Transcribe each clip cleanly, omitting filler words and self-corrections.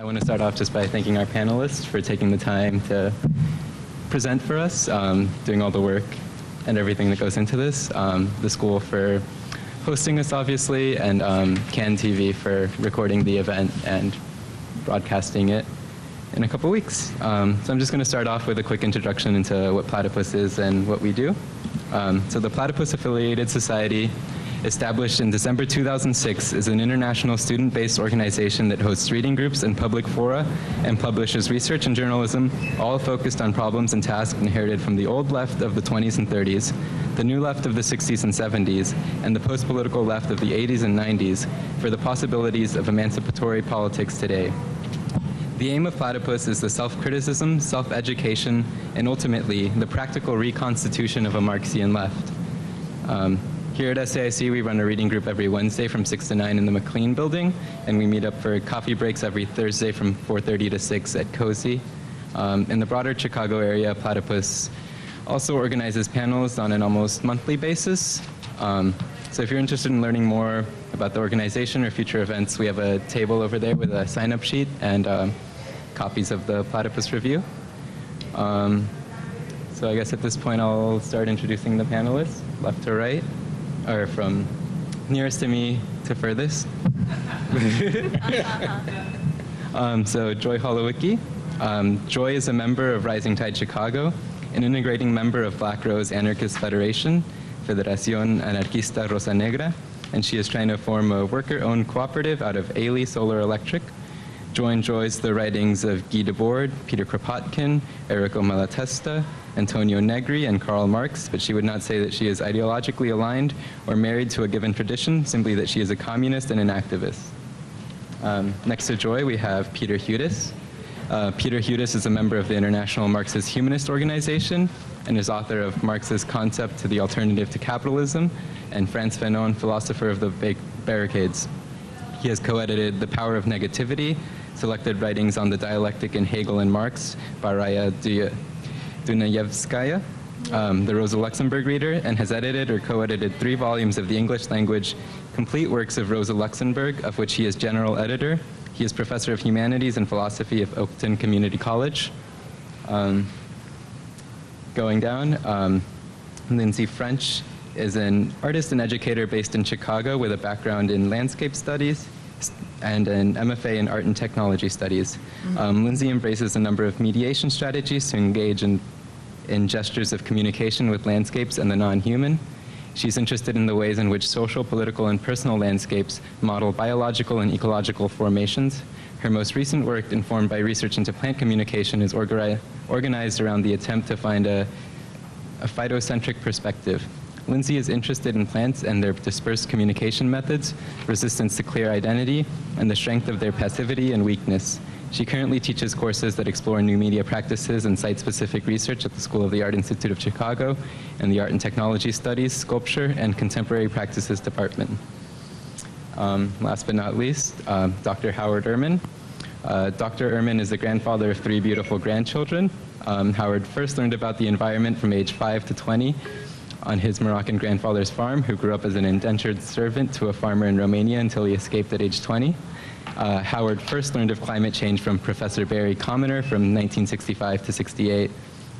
I want to start off just by thanking our panelists for taking the time to present for us, doing all the work and everything that goes into this. The school for hosting us, obviously, and CAN TV for recording the event and broadcasting it in a couple weeks. So I'm just going to start off with a quick introduction into what Platypus is and what we do. So the Platypus Affiliated Society, established in December 2006, is an international student-based organization that hosts reading groups and public fora and publishes research and journalism, all focused on problems and tasks inherited from the old left of the 20s and 30s, the new left of the 60s and 70s, and the post-political left of the 80s and 90s for the possibilities of emancipatory politics today. The aim of Platypus is the self-criticism, self-education, and ultimately the practical reconstitution of a Marxian left. Here at SAIC, we run a reading group every Wednesday from 6 to 9 in the McLean building, and we meet up for coffee breaks every Thursday from 4:30 to 6 at Cozy. In the broader Chicago area, Platypus also organizes panels on an almost monthly basis. So if you're interested in learning more about the organization or future events, we have a table over there with a sign-up sheet and copies of the Platypus Review. So I guess at this point I'll start introducing the panelists, left to right, or from nearest to me to furthest. So Joy Holowicki. Joy is a member of Rising Tide Chicago, an integrating member of Black Rose Anarchist Federation, Federación Anarquista Rosa Negra, and she is trying to form a worker-owned cooperative out of Ailey Solar Electric. Joy enjoys the writings of Guy Debord, Peter Kropotkin, Errico Malatesta, Antonio Negri, and Karl Marx, but she would not say that she is ideologically aligned or married to a given tradition, simply that she is a communist and an activist. Next to Joy, we have Pierre Yudice. Pierre Yudice is a member of the International Marxist-Humanist organization and is author of Marx's Concept to the Alternative to Capitalism and Frantz Fanon, Philosopher of the Barricades. He has co-edited The Power of Negativity, selected writings on the dialectic in Hegel and Marx by Raya Dunayevskaya, the Rosa Luxemburg Reader, and has edited or co-edited 3 volumes of the English language complete works of Rosa Luxemburg, of which he is general editor. He is Professor of Humanities and Philosophy at Oakton Community College. Going down, Lindsey French is an artist and educator based in Chicago with a background in landscape studies and an MFA in art and technology studies. Lindsey embraces a number of mediation strategies to engage in gestures of communication with landscapes and the non-human. She's interested in the ways in which social, political, and personal landscapes model biological and ecological formations. Her most recent work, informed by research into plant communication, is organized around the attempt to find a phytocentric perspective. Lindsey is interested in plants and their dispersed communication methods, resistance to clear identity, and the strength of their passivity and weakness. She currently teaches courses that explore new media practices and site-specific research at the School of the Art Institute of Chicago and the Art and Technology Studies, Sculpture, and Contemporary Practices Department. Last but not least, Dr. Howard Ehrman. Dr. Ehrman is the grandfather of 3 beautiful grandchildren. Howard first learned about the environment from age 5 to 20 on his Moroccan grandfather's farm, who grew up as an indentured servant to a farmer in Romania until he escaped at age 20. Howard first learned of climate change from Professor Barry Commoner from 1965 to 68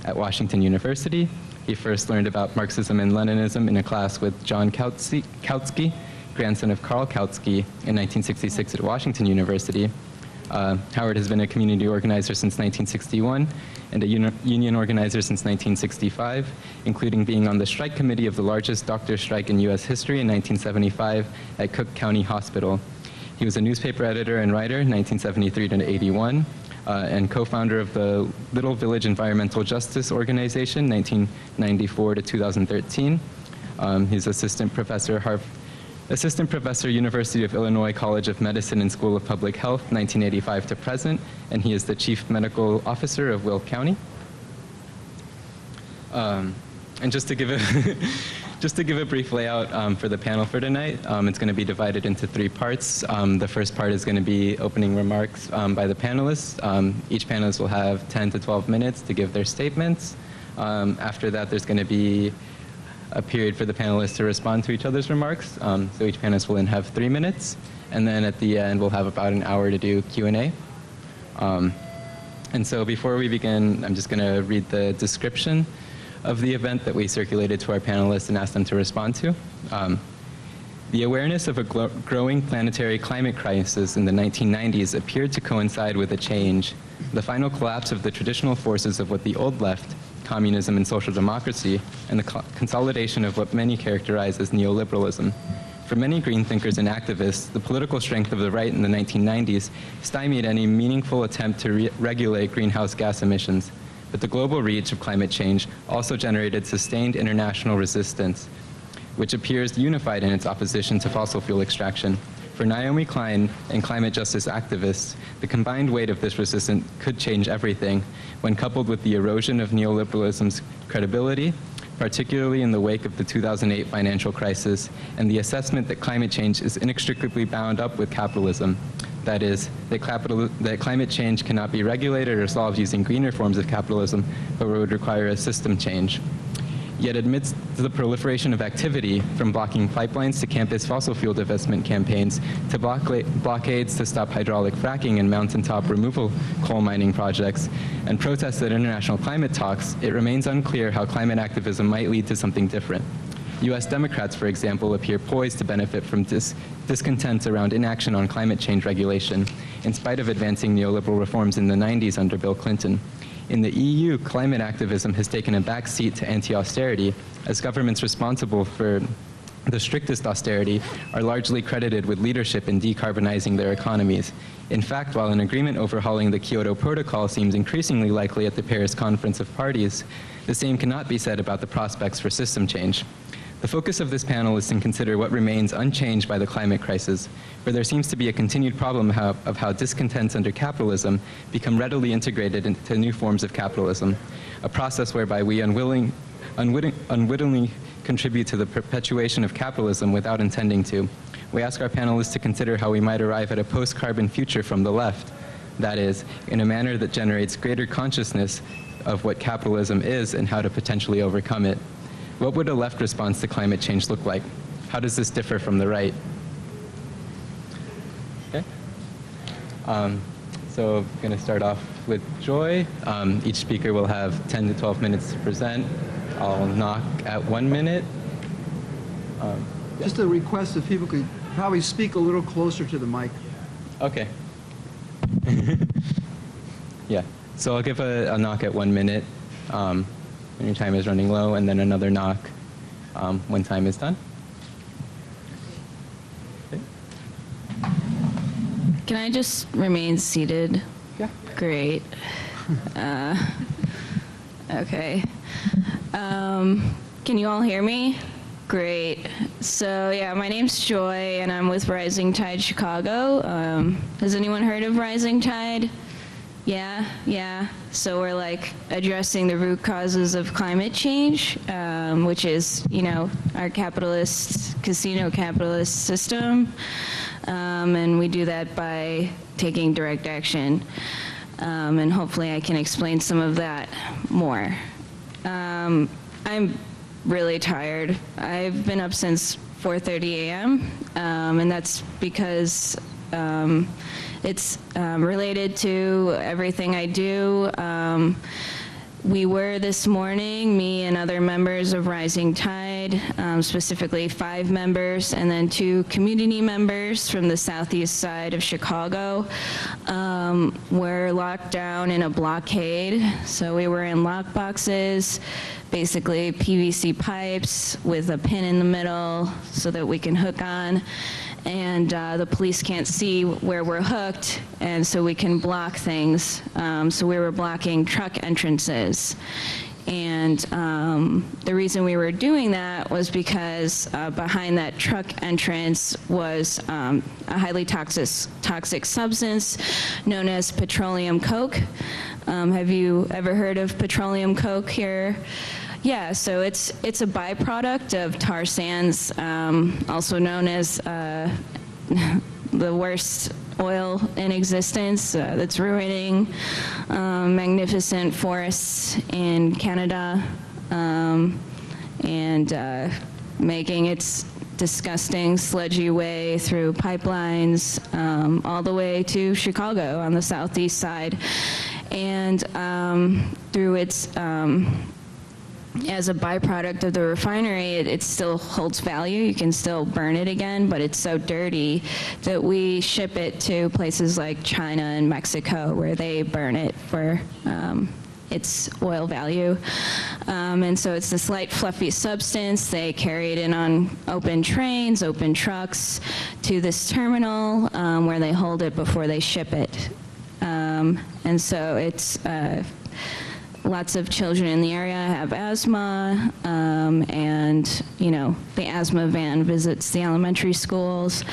at Washington University. He first learned about Marxism and Leninism in a class with John Kautsky, grandson of Karl Kautsky, in 1966 at Washington University. Howard has been a community organizer since 1961 and a union organizer since 1965, including being on the strike committee of the largest doctor strike in U.S. history in 1975 at Cook County Hospital. He was a newspaper editor and writer, 1973 to 81, and co-founder of the Little Village Environmental Justice Organization, 1994 to 2013. He's assistant professor, University of Illinois College of Medicine and School of Public Health, 1985 to present, and he is the chief medical officer of Will County. And just to give a brief layout for the panel for tonight, it's going to be divided into 3 parts. The first part is going to be opening remarks by the panelists. Each panelist will have 10 to 12 minutes to give their statements. After that, there's going to be a period for the panelists to respond to each other's remarks. So each panelist will then have 3 minutes. And then at the end, we'll have about an hour to do Q&A. And so before we begin, I'm just going to read the description of the event that we circulated to our panelists and asked them to respond to. The awareness of a growing planetary climate crisis in the 1990s appeared to coincide with a change, the final collapse of the traditional forces of what the old left, communism and social democracy, and the consolidation of what many characterize as neoliberalism. For many green thinkers and activists, the political strength of the right in the 1990s stymied any meaningful attempt to regulate greenhouse gas emissions. But the global reach of climate change also generated sustained international resistance, which appears unified in its opposition to fossil fuel extraction. For Naomi Klein and climate justice activists, the combined weight of this resistance could change everything when coupled with the erosion of neoliberalism's credibility, particularly in the wake of the 2008 financial crisis, and the assessment that climate change is inextricably bound up with capitalism. That is, that climate change cannot be regulated or solved using greener forms of capitalism, but would require a system change. Yet amidst the proliferation of activity, from blocking pipelines to campus fossil fuel divestment campaigns, to blockades to stop hydraulic fracking and mountaintop removal coal mining projects, and protests at international climate talks, it remains unclear how climate activism might lead to something different. US Democrats, for example, appear poised to benefit from discontent around inaction on climate change regulation, in spite of advancing neoliberal reforms in the 90s under Bill Clinton. In the EU, climate activism has taken a back seat to anti-austerity, as governments responsible for the strictest austerity are largely credited with leadership in decarbonizing their economies. In fact, while an agreement overhauling the Kyoto Protocol seems increasingly likely at the Paris Conference of Parties, the same cannot be said about the prospects for system change. The focus of this panel is to consider what remains unchanged by the climate crisis, where there seems to be a continued problem of how discontents under capitalism become readily integrated into new forms of capitalism, a process whereby we unwittingly contribute to the perpetuation of capitalism without intending to. We ask our panelists to consider how we might arrive at a post-carbon future from the left, that is, in a manner that generates greater consciousness of what capitalism is and how to potentially overcome it. What would a left response to climate change look like? How does this differ from the right? Okay. So I'm going to start off with Joy. Each speaker will have 10 to 12 minutes to present. I'll knock at 1 minute. Just a request if people could probably speak a little closer to the mic. Okay. Yeah. So I'll give a knock at 1 minute. When your time is running low, and then another knock when time is done. Okay. Can I just remain seated? Yeah. Great. Okay. Can you all hear me? Great. So yeah, my name's Joy, and I'm with Rising Tide Chicago. Has anyone heard of Rising Tide? Yeah. So we're like addressing the root causes of climate change, which is, our casino capitalist system. And we do that by taking direct action. And hopefully I can explain some of that more. I'm really tired. I've been up since 4:30 a.m. And that's because it's related to everything I do. We were this morning, me and other members of Rising Tide, specifically 5 members, and then 2 community members from the southeast side of Chicago, were locked down in a blockade. So we were in lock boxes, basically PVC pipes with a pin in the middle so that we can hook on. And the police can't see where we're hooked, and so we can block things. So we were blocking truck entrances. And the reason we were doing that was because behind that truck entrance was a highly toxic substance known as petroleum coke. Have you ever heard of petroleum coke here? Yeah, so it's a byproduct of tar sands, also known as the worst oil in existence that's ruining magnificent forests in Canada and making its disgusting, sludgy way through pipelines all the way to Chicago on the southeast side. And through its, as a byproduct of the refinery, it still holds value. You can still burn it again, but it's so dirty that we ship it to places like China and Mexico, where they burn it for its oil value. And so it's this light, fluffy substance. They carry it in on open trains, open trucks to this terminal where they hold it before they ship it. And so it's lots of children in the area have asthma, and you know, the asthma van visits the elementary schools.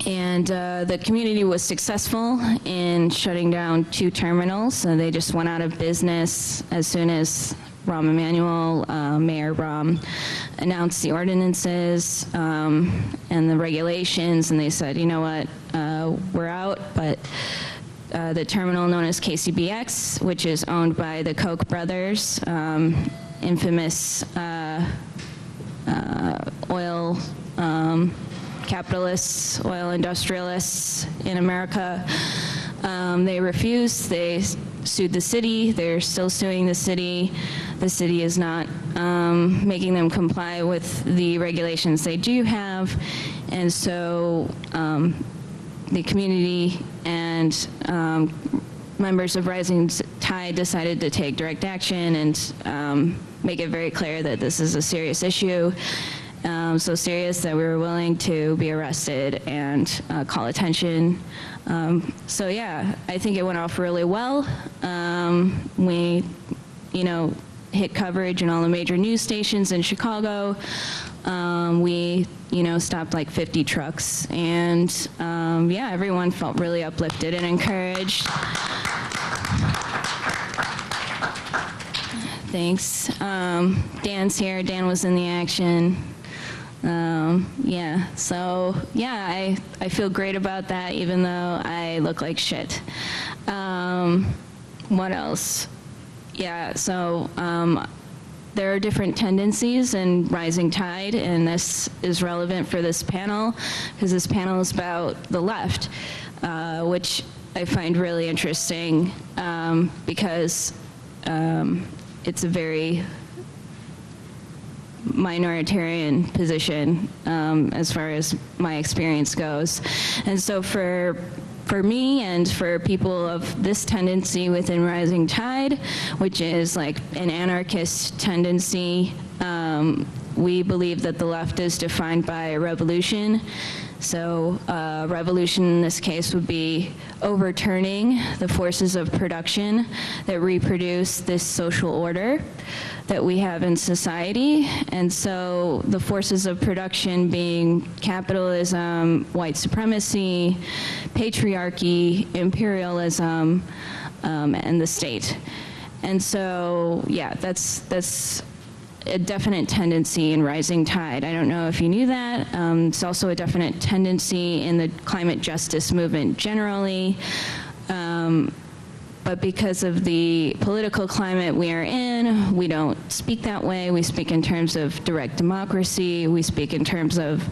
And the community was successful in shutting down 2 terminals. So they just went out of business as soon as Rahm Emanuel, Mayor Rahm, announced the ordinances and the regulations, and they said, you know what, we're out, but the terminal known as KCBX, which is owned by the Koch brothers, infamous oil capitalists, oil industrialists in America. They refused. They sued the city. They're still suing the city. The city is not making them comply with the regulations they do have. And so the community and members of Rising Tide decided to take direct action and make it very clear that this is a serious issue. So serious that we were willing to be arrested and call attention. So yeah, I think it went off really well. We, you know, hit coverage in all the major news stations in Chicago. We, you know, stopped like 50 trucks, and yeah, everyone felt really uplifted and encouraged. Thanks. Dan's here. Dan was in the action. Yeah, so yeah, I feel great about that, even though I look like shit. What else? Yeah, so there are different tendencies in Rising Tide, and this is relevant for this panel, because this panel is about the left, which I find really interesting, because it's a very minoritarian position as far as my experience goes. And so for me and for people of this tendency within Rising Tide, which is like an anarchist tendency, we believe that the left is defined by a revolution. So revolution in this case would be overturning the forces of production that reproduce this social order that we have in society. And so the forces of production being capitalism, white supremacy, patriarchy, imperialism, and the state. And so, yeah, that's a definite tendency in Rising Tide. I don't know if you knew that. It's also a definite tendency in the climate justice movement generally. But because of the political climate we are in, we don't speak that way. We speak in terms of direct democracy. We speak in terms of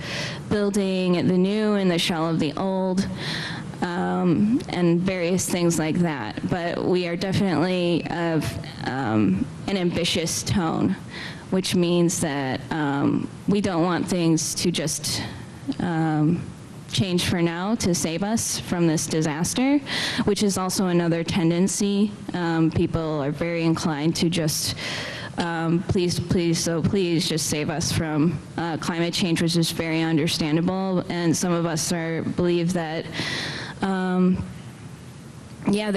building the new in the shell of the old, and various things like that. But we are definitely of an ambitious tone, which means that we don't want things to just change for now to save us from this disaster, which is also another tendency. People are very inclined to just please just save us from climate change, which is very understandable. And some of us believe that yeah,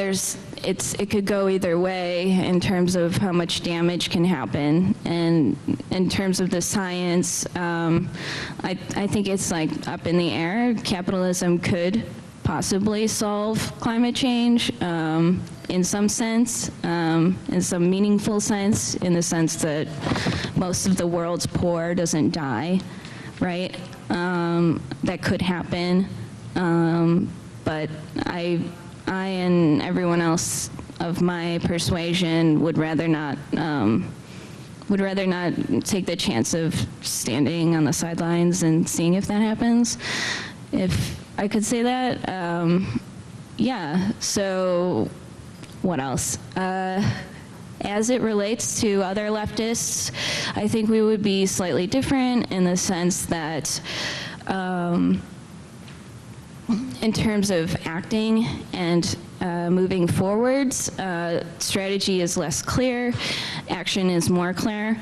it could go either way in terms of how much damage can happen. And in terms of the science, I think it's like up in the air. Capitalism could possibly solve climate change in some sense, in some meaningful sense, in the sense that most of the world's poor doesn't die, right? That could happen. But I and everyone else of my persuasion would rather not would rather not take the chance of standing on the sidelines and seeing if that happens, if I could say that. Yeah, so what else? As it relates to other leftists, I think we would be slightly different in the sense that in terms of acting and moving forwards, strategy is less clear, action is more clear,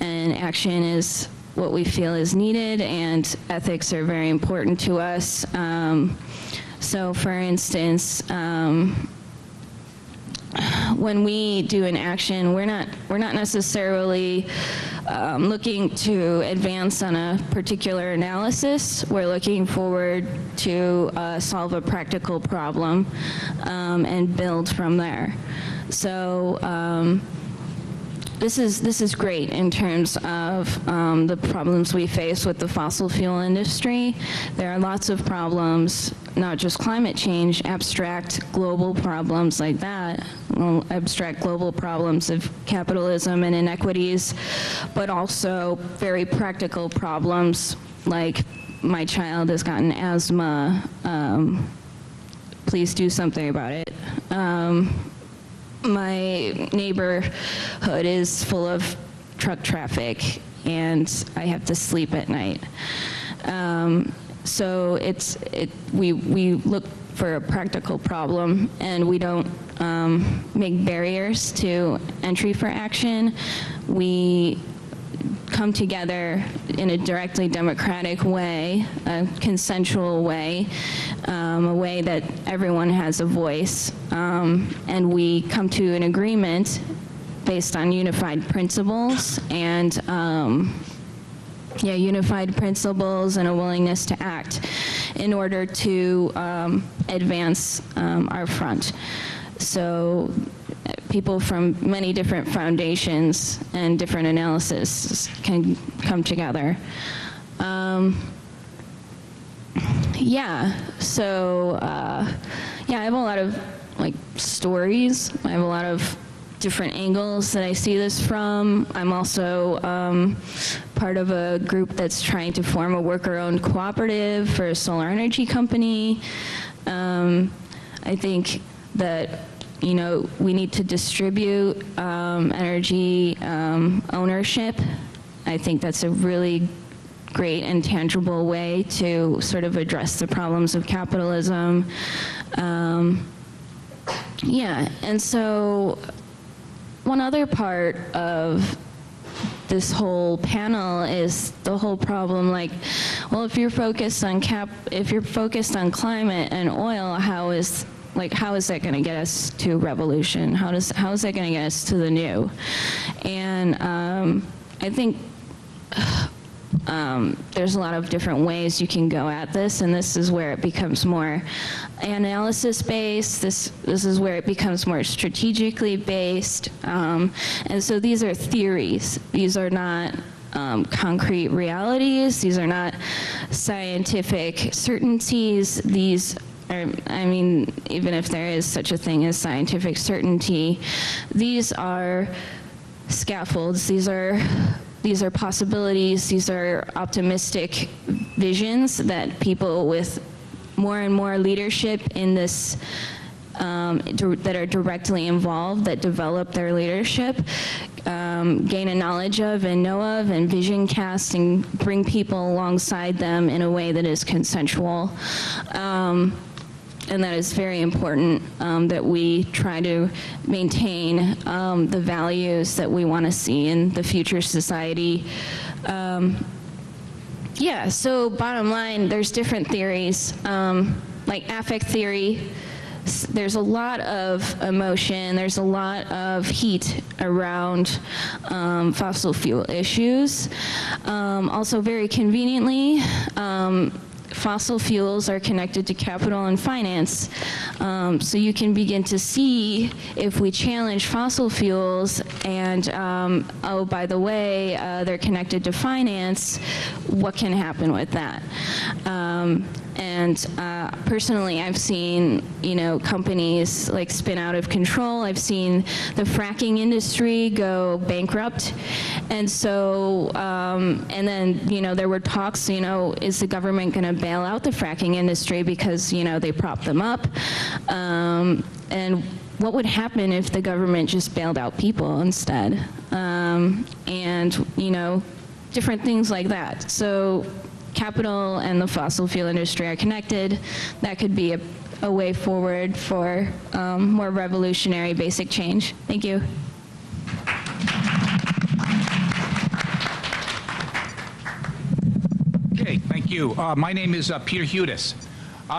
and action is what we feel is needed, and ethics are very important to us. So for instance, when we do an action, we're not necessarily looking to advance on a particular analysis. We're looking forward to solve a practical problem and build from there. So this is great in terms of the problems we face with the fossil fuel industry. There are lots of problems, not just climate change, abstract global problems like that, abstract global problems of capitalism and inequities, but also very practical problems like my child has gotten asthma, please do something about it. My neighborhood is full of truck traffic and I have to sleep at night. So we look for a practical problem and we don't make barriers to entry for action. We come together in a directly democratic way, a consensual way, a way that everyone has a voice, and we come to an agreement based on unified principles and unified principles and a willingness to act in order to advance our front. So people from many different foundations and different analysis can come together. I have a lot of stories. I have a lot of different angles that I see this from. I'm also part of a group that's trying to form a worker-owned cooperative for a solar energy company. I think that we need to distribute energy ownership. I think that's a really great and tangible way to sort of address the problems of capitalism. And so one other part of this whole panel is the whole problem, if you're focused on climate and oil, how is that going to get us to revolution? How is that going to get us to the new? And I think there's a lot of different ways you can go at this, and this is where it becomes more analysis-based. This is where it becomes more strategically based. And so these are theories. These are not concrete realities. These are not scientific certainties. These are, even if there is such a thing as scientific certainty, these are scaffolds. These are possibilities. These are optimistic visions that people with more and more leadership in this, that are directly involved, that develop their leadership, gain a knowledge of and know of and vision cast and bring people alongside them in a way that is consensual. And that is very important, that we try to maintain the values that we want to see in the future society. So bottom line, there's different theories. Like affect theory, there's a lot of emotion, there's a lot of heat around fossil fuel issues. Also very conveniently, fossil fuels are connected to capital and finance. So you can begin to see if we challenge fossil fuels and, oh, by the way, they're connected to finance, what can happen with that? And personally, I've seen, you know, companies like spin out of control. I've seen the fracking industry go bankrupt. And so, and then, you know, there were talks, you know, is the government going to bail out the fracking industry because, you know, they prop them up? And what would happen if the government just bailed out people instead? And, you know, different things like that. So capital and the fossil fuel industry are connected. That could be a way forward for more revolutionary basic change. Thank you. Okay, thank you. My name is Pierre Yudice.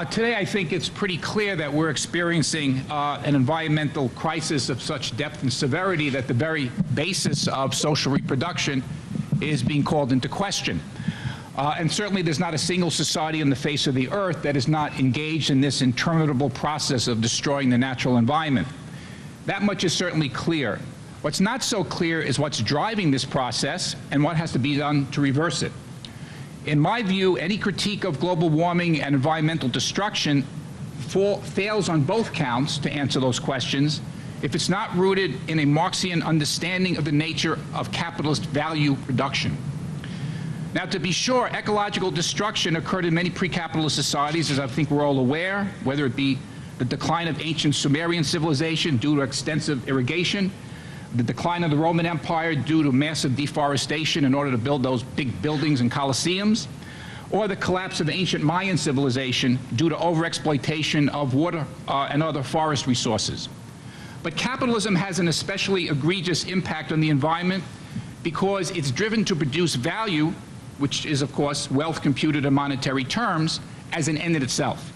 Today, I think it's pretty clear that we're experiencing an environmental crisis of such depth and severity that the very basis of social reproduction is being called into question. And certainly there's not a single society on the face of the earth that is not engaged in this interminable process of destroying the natural environment. That much is certainly clear. What's not so clear is what's driving this process and what has to be done to reverse it. In my view, any critique of global warming and environmental destruction fails on both counts to answer those questions if it's not rooted in a Marxian understanding of the nature of capitalist value production. Now, to be sure, ecological destruction occurred in many pre-capitalist societies, as I think we're all aware, whether it be the decline of ancient Sumerian civilization due to extensive irrigation, the decline of the Roman Empire due to massive deforestation in order to build those big buildings and colosseums, or the collapse of ancient Mayan civilization due to overexploitation of water and other forest resources. But capitalism has an especially egregious impact on the environment because it's driven to produce value, which is, of course, wealth computed in monetary terms, as an end in itself.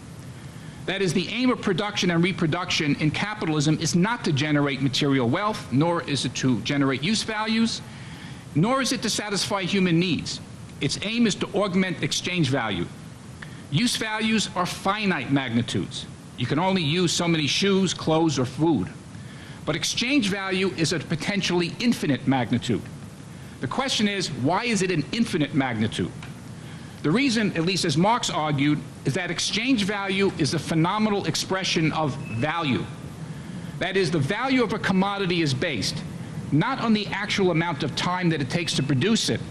That is, the aim of production and reproduction in capitalism is not to generate material wealth, nor is it to generate use values, nor is it to satisfy human needs. Its aim is to augment exchange value. Use values are finite magnitudes. You can only use so many shoes, clothes, or food. But exchange value is a potentially infinite magnitude. The question is, why is it an infinite magnitude? The reason, at least as Marx argued, is that exchange value is a phenomenal expression of value. That is, the value of a commodity is based not on the actual amount of time that it takes to produce it,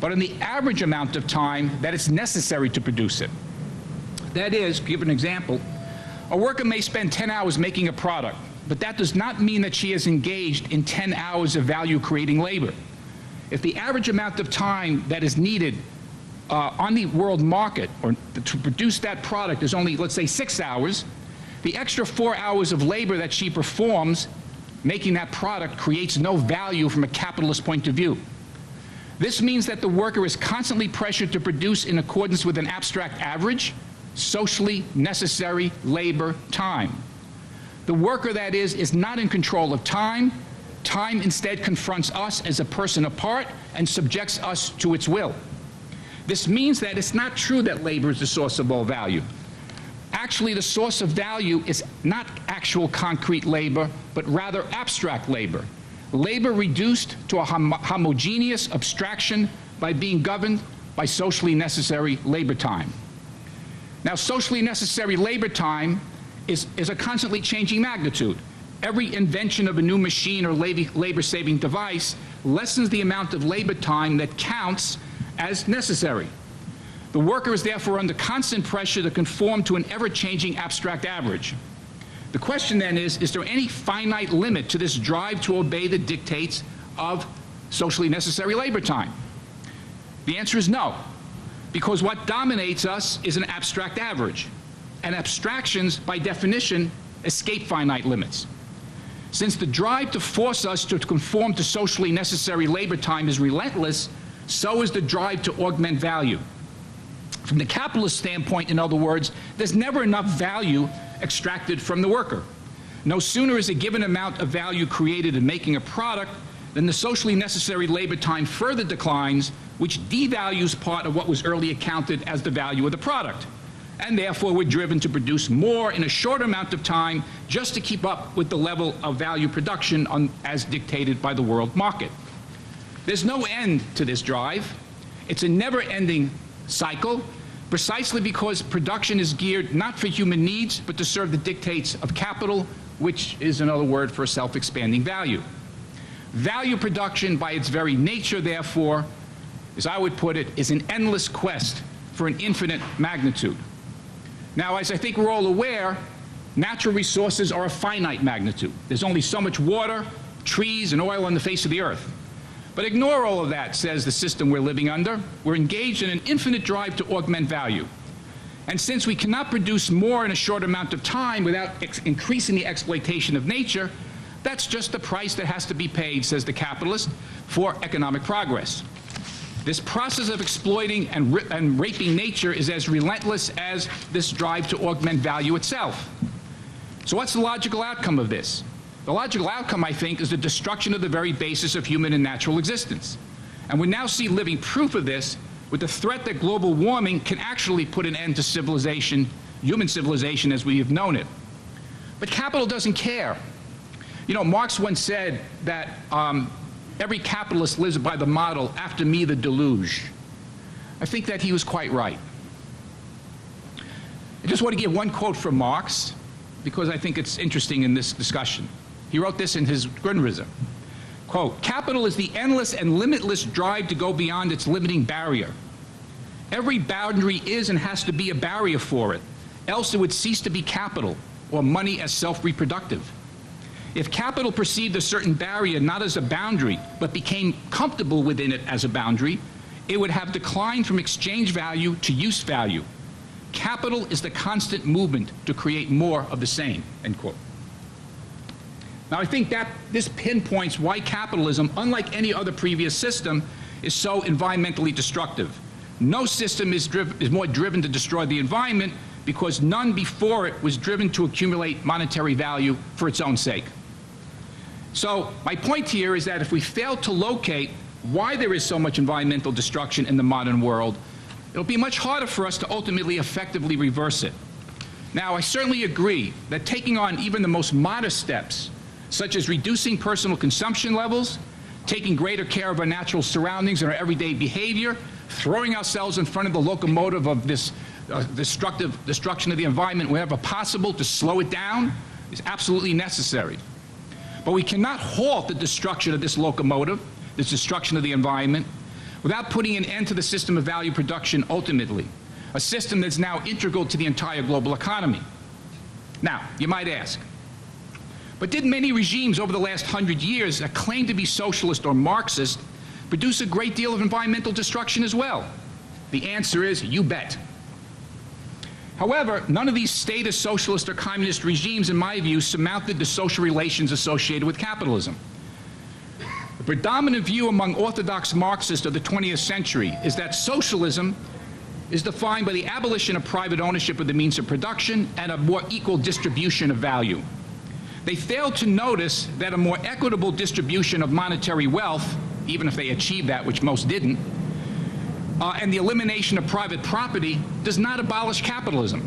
but on the average amount of time that it's necessary to produce it. That is, to give an example, a worker may spend 10 hours making a product, but that does not mean that she is engaged in 10 hours of value-creating labor. If the average amount of time that is needed on the world market or to produce that product is only, let's say, 6 hours, the extra 4 hours of labor that she performs making that product creates no value from a capitalist point of view. This means that the worker is constantly pressured to produce in accordance with an abstract average, socially necessary labor time. The worker, that is not in control of time. Time instead confronts us as a person apart and subjects us to its will. This means that it's not true that labor is the source of all value. Actually, the source of value is not actual concrete labor, but rather abstract labor. Labor reduced to a homogeneous abstraction by being governed by socially necessary labor time. Now, socially necessary labor time is a constantly changing magnitude. Every invention of a new machine or labor-saving device lessens the amount of labor time that counts as necessary. The worker is therefore under constant pressure to conform to an ever-changing abstract average. The question then is there any finite limit to this drive to obey the dictates of socially necessary labor time? The answer is no, because what dominates us is an abstract average, and abstractions, by definition, escape finite limits. Since the drive to force us to conform to socially necessary labor time is relentless, so is the drive to augment value. From the capitalist standpoint, in other words, there's never enough value extracted from the worker. No sooner is a given amount of value created in making a product than the socially necessary labor time further declines, which devalues part of what was earlier counted as the value of the product. And therefore, we're driven to produce more in a short amount of time just to keep up with the level of value production as dictated by the world market. There's no end to this drive. It's a never-ending cycle, precisely because production is geared not for human needs, but to serve the dictates of capital, which is another word for self-expanding value. Value production, by its very nature, therefore, as I would put it, is an endless quest for an infinite magnitude. Now, as I think we're all aware, natural resources are a finite magnitude. There's only so much water, trees, and oil on the face of the earth. But ignore all of that, says the system we're living under. We're engaged in an infinite drive to augment value. And since we cannot produce more in a short amount of time without increasing the exploitation of nature, that's just the price that has to be paid, says the capitalist, for economic progress. This process of exploiting and raping nature is as relentless as this drive to augment value itself. So what's the logical outcome of this? The logical outcome, I think, is the destruction of the very basis of human and natural existence. And we now see living proof of this with the threat that global warming can actually put an end to civilization, human civilization as we have known it. But capital doesn't care. You know, Marx once said that every capitalist lives by the model, after me the deluge. I think that he was quite right. I just want to give one quote from Marx, because I think it's interesting in this discussion. He wrote this in his Grundrisse. Quote, "Capital is the endless and limitless drive to go beyond its limiting barrier. Every boundary is and has to be a barrier for it, else it would cease to be capital, or money as self-reproductive. If capital perceived a certain barrier not as a boundary, but became comfortable within it as a boundary, it would have declined from exchange value to use value. Capital is the constant movement to create more of the same," end quote. Now, I think that this pinpoints why capitalism, unlike any other previous system, is so environmentally destructive. No system is more driven to destroy the environment because none before it was driven to accumulate monetary value for its own sake. So my point here is that if we fail to locate why there is so much environmental destruction in the modern world, it'll be much harder for us to ultimately effectively reverse it. Now, I certainly agree that taking on even the most modest steps, such as reducing personal consumption levels, taking greater care of our natural surroundings and our everyday behavior, throwing ourselves in front of the locomotive of this destruction of the environment wherever possible to slow it down, is absolutely necessary. But we cannot halt the destruction of this locomotive, this destruction of the environment, without putting an end to the system of value production ultimately, a system that's now integral to the entire global economy. Now, you might ask, but did many regimes over the last 100 years that claim to be socialist or Marxist produce a great deal of environmental destruction as well? The answer is, you bet. However, none of these statist socialist or communist regimes, in my view, surmounted the social relations associated with capitalism. The predominant view among orthodox Marxists of the 20th century is that socialism is defined by the abolition of private ownership of the means of production and a more equal distribution of value. They failed to notice that a more equitable distribution of monetary wealth, even if they achieved that, which most didn't, and the elimination of private property does not abolish capitalism.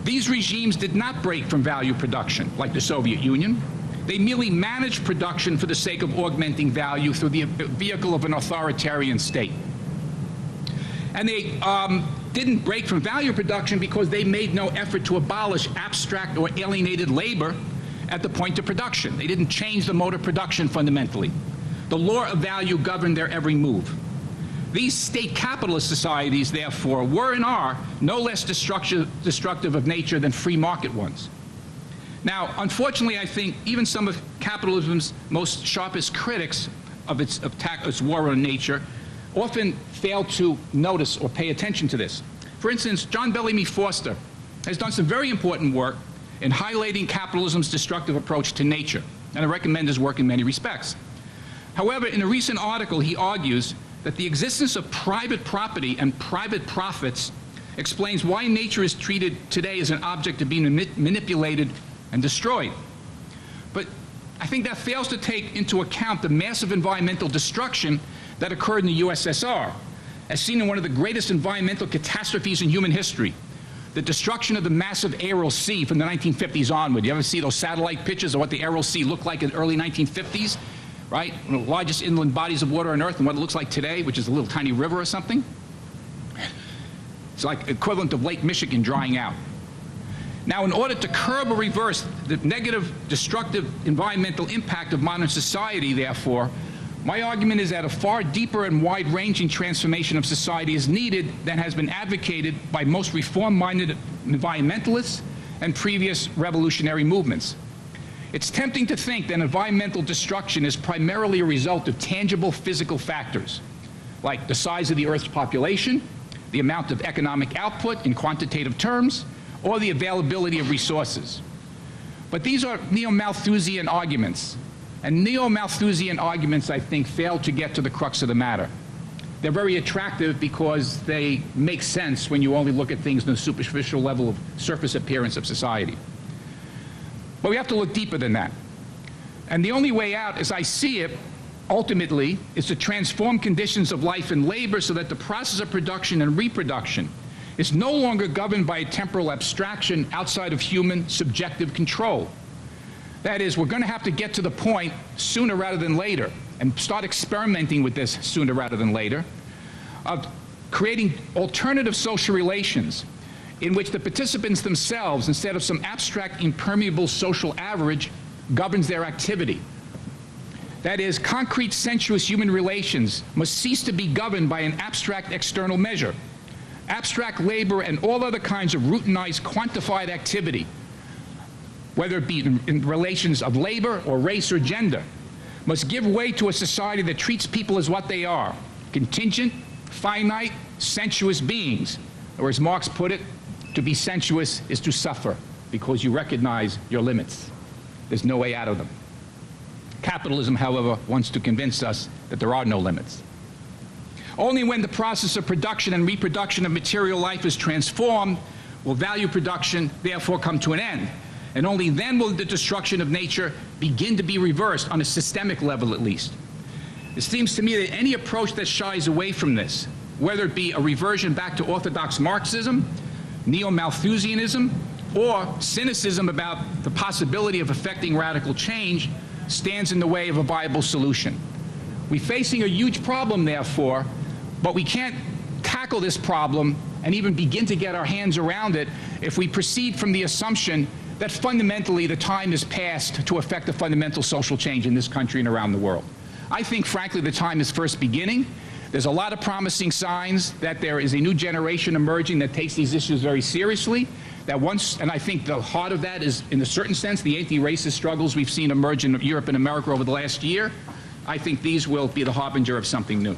These regimes did not break from value production, like the Soviet Union. They merely managed production for the sake of augmenting value through the vehicle of an authoritarian state. And they didn't break from value production because they made no effort to abolish abstract or alienated labor at the point of production. They didn't change the mode of production fundamentally. The law of value governed their every move. These state capitalist societies, therefore, were and are no less destructive of nature than free market ones. Now, unfortunately, I think even some of capitalism's most sharpest critics of its war on nature often fail to notice or pay attention to this. For instance, John Bellamy Foster has done some very important work in highlighting capitalism's destructive approach to nature, and I recommend his work in many respects. However, in a recent article, he argues that the existence of private property and private profits explains why nature is treated today as an object to be manipulated and destroyed. But I think that fails to take into account the massive environmental destruction that occurred in the USSR, as seen in one of the greatest environmental catastrophes in human history, the destruction of the massive Aral Sea from the 1950s onward. You ever see those satellite pictures of what the Aral Sea looked like in the early 1950s? Right? One of the largest inland bodies of water on Earth, and what it looks like today, which is a little tiny river or something. It's like equivalent of Lake Michigan drying out. Now, in order to curb or reverse the negative, destructive environmental impact of modern society, therefore, my argument is that a far deeper and wide-ranging transformation of society is needed than has been advocated by most reform-minded environmentalists and previous revolutionary movements. It's tempting to think that environmental destruction is primarily a result of tangible physical factors, like the size of the Earth's population, the amount of economic output in quantitative terms, or the availability of resources. But these are neo-Malthusian arguments. And neo-Malthusian arguments, I think, fail to get to the crux of the matter. They're very attractive because they make sense when you only look at things on the superficial level of surface appearance of society. But we have to look deeper than that. And the only way out, as I see it, ultimately, is to transform conditions of life and labor so that the process of production and reproduction is no longer governed by a temporal abstraction outside of human subjective control. That is, we're going to have to get to the point sooner rather than later, and start experimenting with this sooner rather than later, of creating alternative social relations in which the participants themselves, instead of some abstract, impermeable social average, governs their activity. That is, concrete, sensuous human relations must cease to be governed by an abstract external measure. Abstract labor and all other kinds of routinized, quantified activity, whether it be in relations of labor or race or gender, must give way to a society that treats people as what they are, contingent, finite, sensuous beings. Or as Marx put it, to be sensuous is to suffer because you recognize your limits. There's no way out of them. Capitalism, however, wants to convince us that there are no limits. Only when the process of production and reproduction of material life is transformed will value production therefore come to an end. And only then will the destruction of nature begin to be reversed, on a systemic level at least. It seems to me that any approach that shies away from this, whether it be a reversion back to orthodox Marxism, neo-Malthusianism, or cynicism about the possibility of effecting radical change, stands in the way of a viable solution. We're facing a huge problem, therefore, but we can't tackle this problem and even begin to get our hands around it if we proceed from the assumption that fundamentally the time is past to effect a fundamental social change in this country and around the world. I think, frankly, the time is first beginning. There's a lot of promising signs that there is a new generation emerging that takes these issues very seriously. And I think the heart of that is, in a certain sense, the anti-racist struggles we've seen emerge in Europe and America over the last year. I think these will be the harbinger of something new.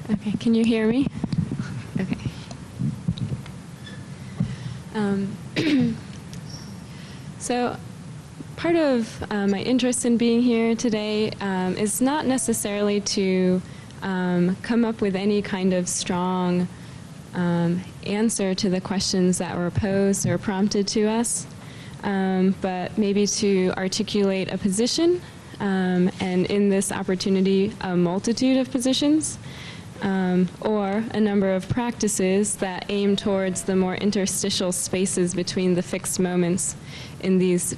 Okay, can you hear me? Okay. So part of my interest in being here today is not necessarily to come up with any kind of strong answer to the questions that were posed or prompted to us, but maybe to articulate a position, and in this opportunity, a multitude of positions, or a number of practices that aim towards the more interstitial spaces between the fixed moments in these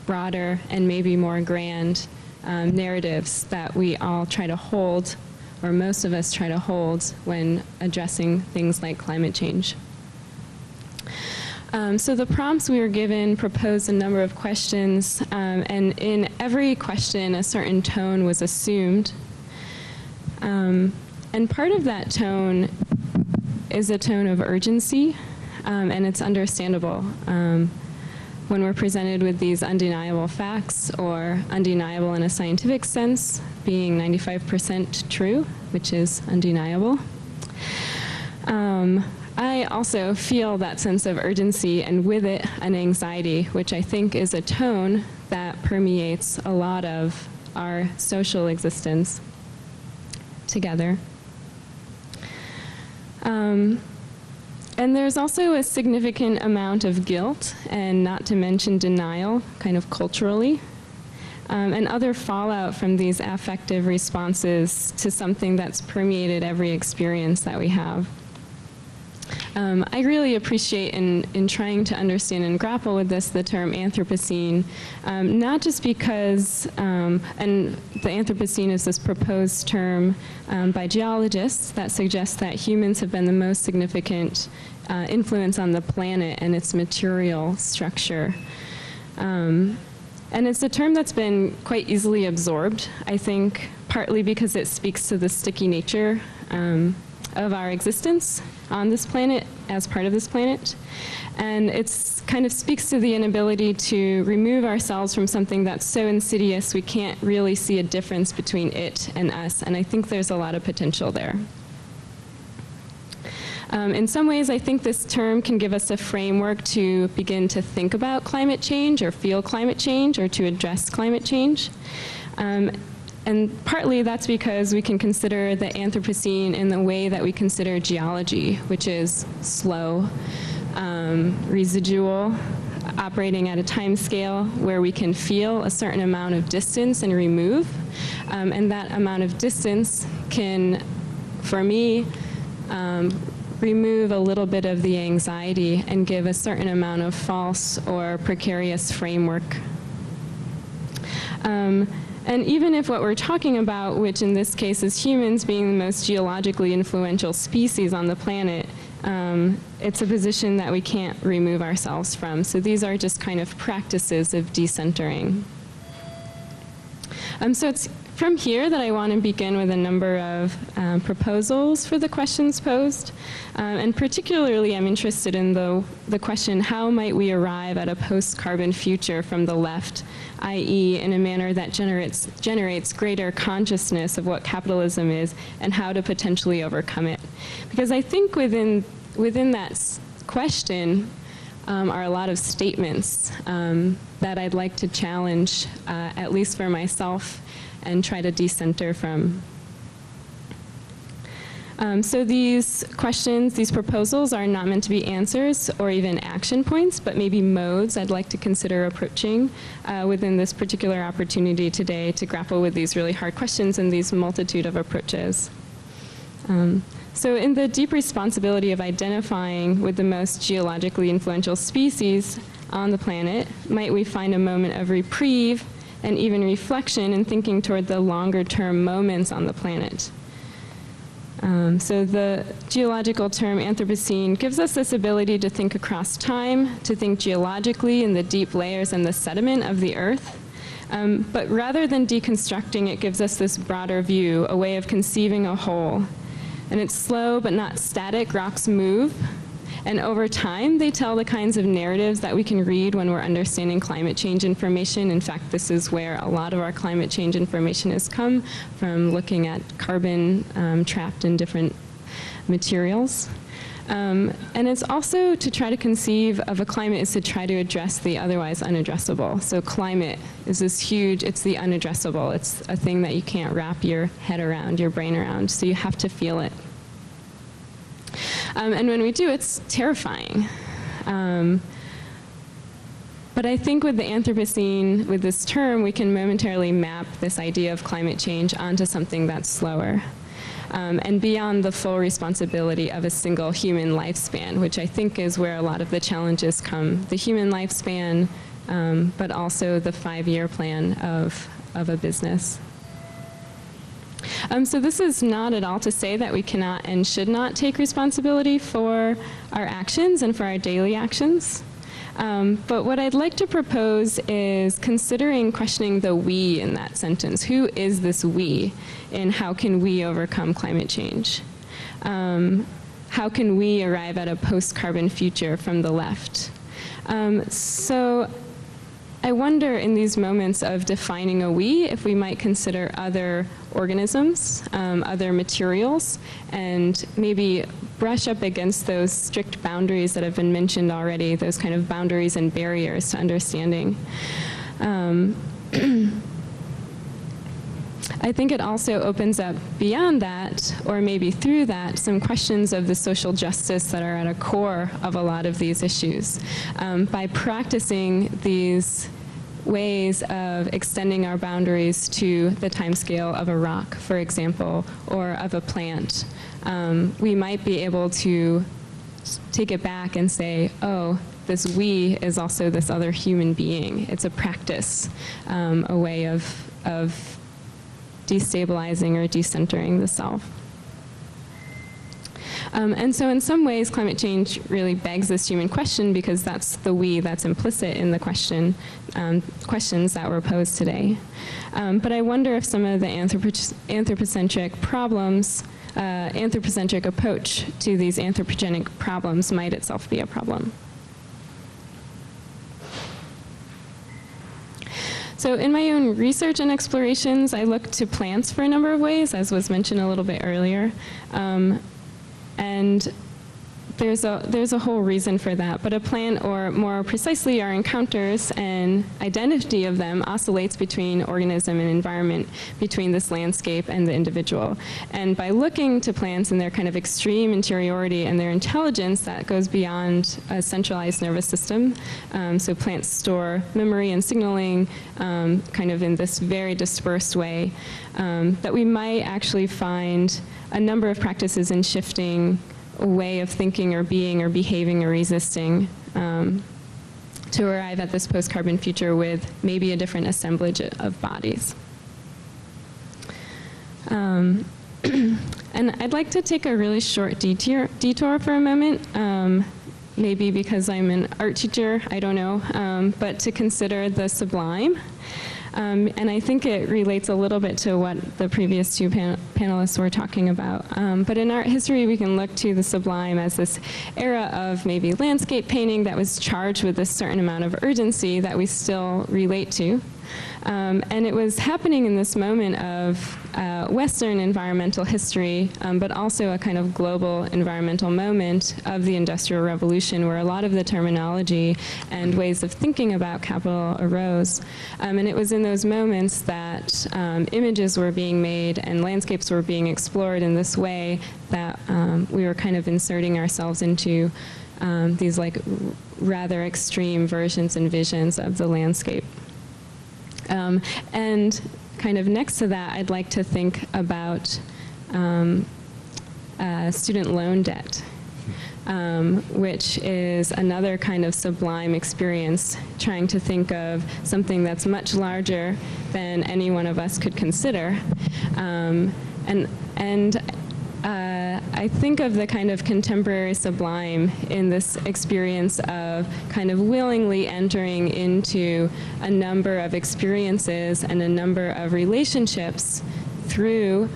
broader and maybe more grand narratives that we all try to hold, or most of us try to hold, when addressing things like climate change. So the prompts we were given proposed a number of questions, and in every question a certain tone was assumed. And part of that tone is a tone of urgency, and it's understandable when we're presented with these undeniable facts, or undeniable in a scientific sense, being 95% true, which is undeniable. I also feel that sense of urgency, and with it an anxiety, which I think is a tone that permeates a lot of our social existence together. And there's also a significant amount of guilt, and not to mention denial, kind of culturally, and other fallout from these affective responses to something that's permeated every experience that we have. I really appreciate in trying to understand and grapple with this the term Anthropocene, not just because, and the Anthropocene is this proposed term by geologists that suggests that humans have been the most significant influence on the planet and its material structure. And it's a term that's been quite easily absorbed, I think, partly because it speaks to the sticky nature of our existence on this planet as part of this planet. And it's kind of speaks to the inability to remove ourselves from something that's so insidious we can't really see a difference between it and us. And I think there's a lot of potential there. In some ways, I think this term can give us a framework to begin to think about climate change or feel climate change or to address climate change. And partly that's because we can consider the Anthropocene in the way that we consider geology, which is slow, residual, operating at a time scale where we can feel a certain amount of distance and remove. And that amount of distance can, for me, remove a little bit of the anxiety and give a certain amount of false or precarious framework. And even if what we're talking about, which in this case is humans being the most geologically influential species on the planet, it's a position that we can't remove ourselves from. So these are just kind of practices of decentering. So it's from here that I want to begin with a number of proposals for the questions posed. And particularly I'm interested in the question, how might we arrive at a post-carbon future from the left, i.e. in a manner that generates greater consciousness of what capitalism is and how to potentially overcome it. Because I think within that question are a lot of statements that I'd like to challenge, at least for myself, and try to decenter from. So these questions, these proposals are not meant to be answers or even action points, but maybe modes I'd like to consider approaching within this particular opportunity today to grapple with these really hard questions and these multitude of approaches. So in the deep responsibility of identifying with the most geologically influential species on the planet, might we find a moment of reprieve and even reflection in thinking toward the longer term moments on the planet. So the geological term Anthropocene gives us this ability to think across time, to think geologically in the deep layers and the sediment of the earth. But rather than deconstructing, it gives us this broader view, a way of conceiving a whole. And it's slow but not static. Rocks move. And over time, they tell the kinds of narratives that we can read when we're understanding climate change information. In fact, this is where a lot of our climate change information has come from, looking at carbon trapped in different materials. And it's also to try to conceive of a climate is to try to address the otherwise unaddressable. So climate is this huge, it's the unaddressable. It's a thing that you can't wrap your head around, your brain around, so you have to feel it. And when we do, it's terrifying. But I think with the Anthropocene, with this term, we can momentarily map this idea of climate change onto something that's slower. And beyond the full responsibility of a single human lifespan, which I think is where a lot of the challenges come. The human lifespan, but also the 5-year plan of a business. So this is not at all to say that we cannot and should not take responsibility for our actions and for our daily actions. But what I'd like to propose is questioning the we in that sentence. Who is this we, and how can we overcome climate change? How can we arrive at a post-carbon future from the left? So I wonder in these moments of defining a we, if we might consider other organisms, other materials, and maybe brush up against those strict boundaries that have been mentioned already, those kind of boundaries and barriers to understanding. I think it also opens up beyond that, or maybe through that, some questions of the social justice that are at a core of a lot of these issues. By practicing these ways of extending our boundaries to the timescale of a rock, for example, or of a plant. We might be able to take it back and say, oh, this we is also this other human being. It's a practice, a way of destabilizing or decentering the self. And so in some ways, climate change really begs this human question, because that's the we that's implicit in the questions that were posed today. But I wonder if some of the anthropocentric problems, anthropocentric approach to these anthropogenic problems might itself be a problem. So in my own research and explorations, I look to plants for a number of ways, as was mentioned a little bit earlier. And there's a whole reason for that, but a plant, or more precisely our encounters and identity of them, oscillates between organism and environment, between this landscape and the individual. And by looking to plants and their kind of extreme interiority and their intelligence that goes beyond a centralized nervous system, so plants store memory and signaling kind of in this very dispersed way, that we might actually find a number of practices in shifting a way of thinking or being or behaving or resisting to arrive at this post-carbon future with maybe a different assemblage of bodies. And I'd like to take a really short detour for a moment, maybe because I'm an art teacher, I don't know, but to consider the sublime. And I think it relates a little bit to what the previous two panelists were talking about. But in art history, we can look to the sublime as this era of maybe landscape painting that was charged with a certain amount of urgency that we still relate to. And it was happening in this moment of Western environmental history, but also a kind of global environmental moment of the Industrial Revolution, where a lot of the terminology and ways of thinking about capital arose. And it was in those moments that images were being made and landscapes were being explored in this way that we were kind of inserting ourselves into these like rather extreme versions and visions of the landscape. And kind of next to that, I'd like to think about student loan debt, which is another kind of sublime experience, trying to think of something that's much larger than any one of us could consider. I think of the kind of contemporary sublime in this experience of kind of willingly entering into a number of experiences and a number of relationships through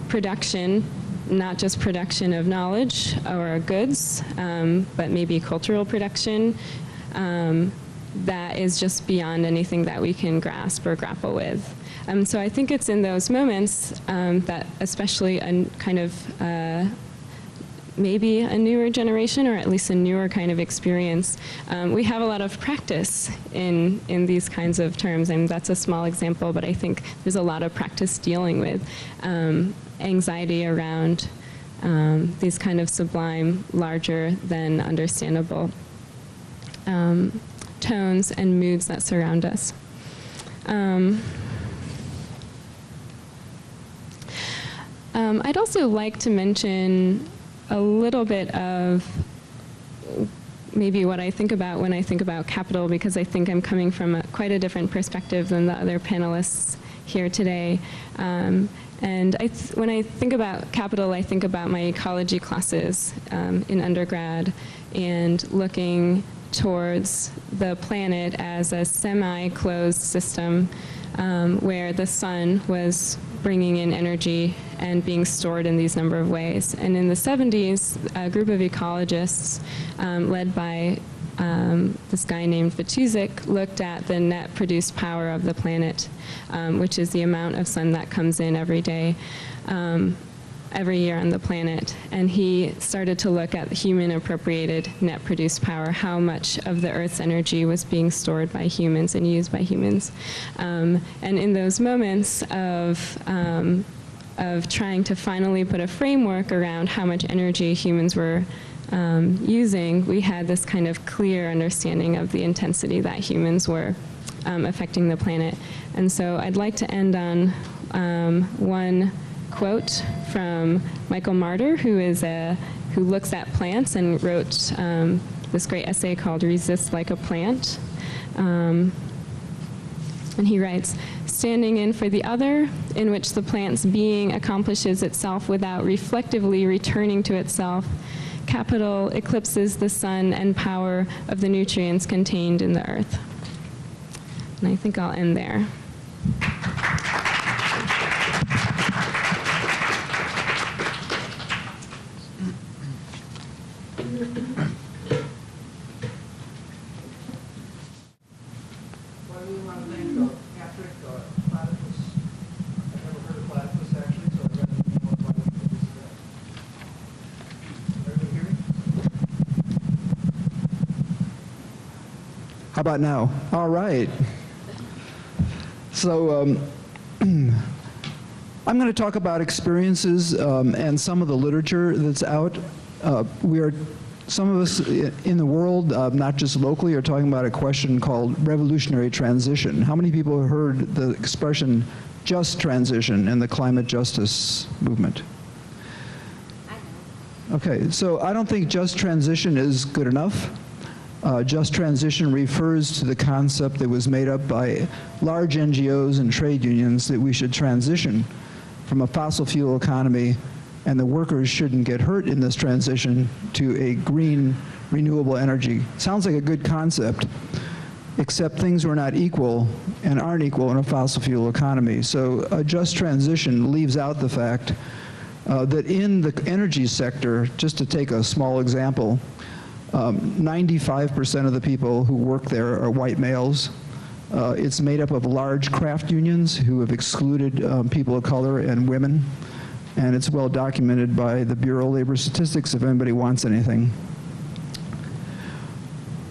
production, not just production of knowledge or goods, but maybe cultural production that is just beyond anything that we can grasp or grapple with. So I think it's in those moments that especially a kind of maybe a newer generation, or at least a newer kind of experience, we have a lot of practice in these kinds of terms. And that's a small example, but I think there's a lot of practice dealing with anxiety around these kind of sublime, larger than understandable tones and moods that surround us. I'd also like to mention a little bit of maybe what I think about when I think about capital, because I think I'm coming from quite a different perspective than the other panelists here today. And when I think about capital, I think about my ecology classes in undergrad and looking towards the planet as a semi-closed system where the sun was bringing in energy and being stored in these number of ways. And in the 70s, a group of ecologists led by this guy named Vituzik looked at the net produced power of the planet, which is the amount of sun that comes in every day, every year on the planet. And he started to look at human appropriated net produced power, how much of the Earth's energy was being stored by humans and used by humans. And in those moments of of trying to finally put a framework around how much energy humans were using, we had this kind of clear understanding of the intensity that humans were affecting the planet. And so I'd like to end on one quote from Michael Martyr, who looks at plants and wrote this great essay called "Resist Like a Plant." And he writes, "Standing in for the other, in which the plant's being accomplishes itself without reflectively returning to itself, capital eclipses the sun and power of the nutrients contained in the earth." And I think I'll end there. Well, we want to thank Patrick, Platypus. I've never heard of Platypus, actually, so I'd rather know more about what this is. Everybody hear me? How about now? All right. So I'm going to talk about experiences and some of the literature that's out. Some of us in the world, not just locally, are talking about a question called revolutionary transition. How many people have heard the expression just transition in the climate justice movement? Okay, so I don't think just transition is good enough. Just transition refers to the concept that was made up by large NGOs and trade unions that we should transition from a fossil fuel economy, and the workers shouldn't get hurt in this transition, to a green, renewable energy. Sounds like a good concept, except things were not equal and aren't equal in a fossil fuel economy. So a just transition leaves out the fact that in the energy sector, just to take a small example, 95% of the people who work there are white males. It's made up of large craft unions who have excluded people of color and women. And it's well documented by the Bureau of Labor Statistics if anybody wants anything.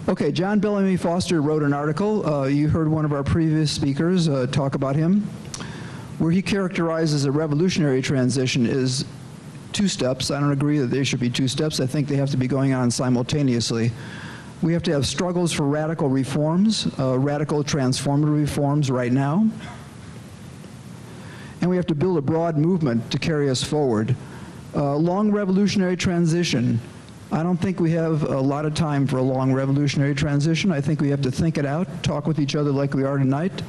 Okay, John Bellamy Foster wrote an article. You heard one of our previous speakers talk about him, where he characterizes a revolutionary transition as 2 steps. I don't agree that there should be 2 steps. I think they have to be going on simultaneously. We have to have struggles for radical reforms, radical transformative reforms right now. And we have to build a broad movement to carry us forward. Long revolutionary transition. I don't think we have a lot of time for a long revolutionary transition. I think we have to think it out, talk with each other like we are tonight.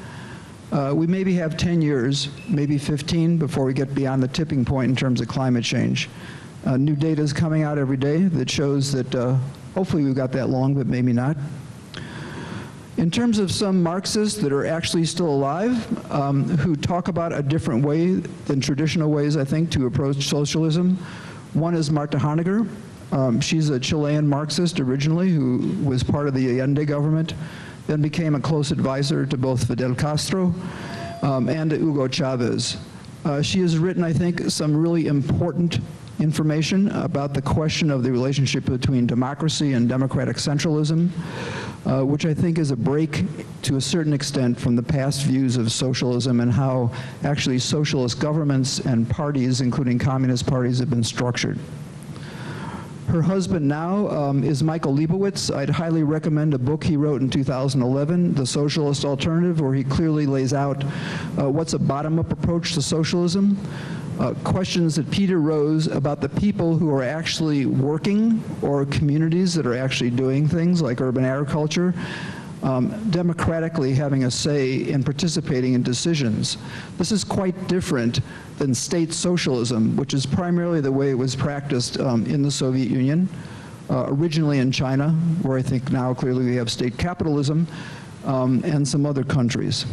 We maybe have 10 years, maybe 15, before we get beyond the tipping point in terms of climate change. New data is coming out every day that shows that hopefully we've got that long, but maybe not. In terms of some Marxists that are actually still alive, who talk about a different way than traditional ways, I think, to approach socialism, one is Marta Honegger. She's a Chilean Marxist originally who was part of the Allende government, then became a close advisor to both Fidel Castro and to Hugo Chavez. She has written, I think, some really important information about the question of the relationship between democracy and democratic centralism, which I think is a break to a certain extent from the past views of socialism and how actually socialist governments and parties, including communist parties, have been structured. Her husband now is Michael Leibowitz. I'd highly recommend a book he wrote in 2011, The Socialist Alternative, where he clearly lays out what's a bottom-up approach to socialism. Questions that Peter rose about the people who are actually working, or communities that are actually doing things like urban agriculture, democratically having a say in participating in decisions. This is quite different than state socialism, which is primarily the way it was practiced in the Soviet Union, originally in China, where I think now clearly we have state capitalism, and some other countries.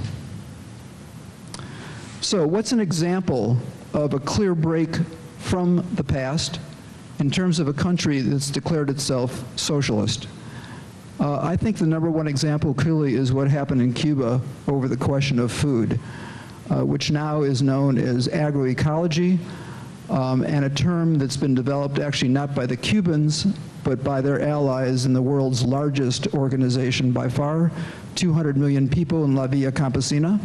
So what's an example of a clear break from the past in terms of a country that's declared itself socialist? I think the #1 example clearly is what happened in Cuba over the question of food, which now is known as agroecology, and a term that's been developed actually not by the Cubans, but by their allies in the world's largest organization by far, 200 million people in La Villa Campesina,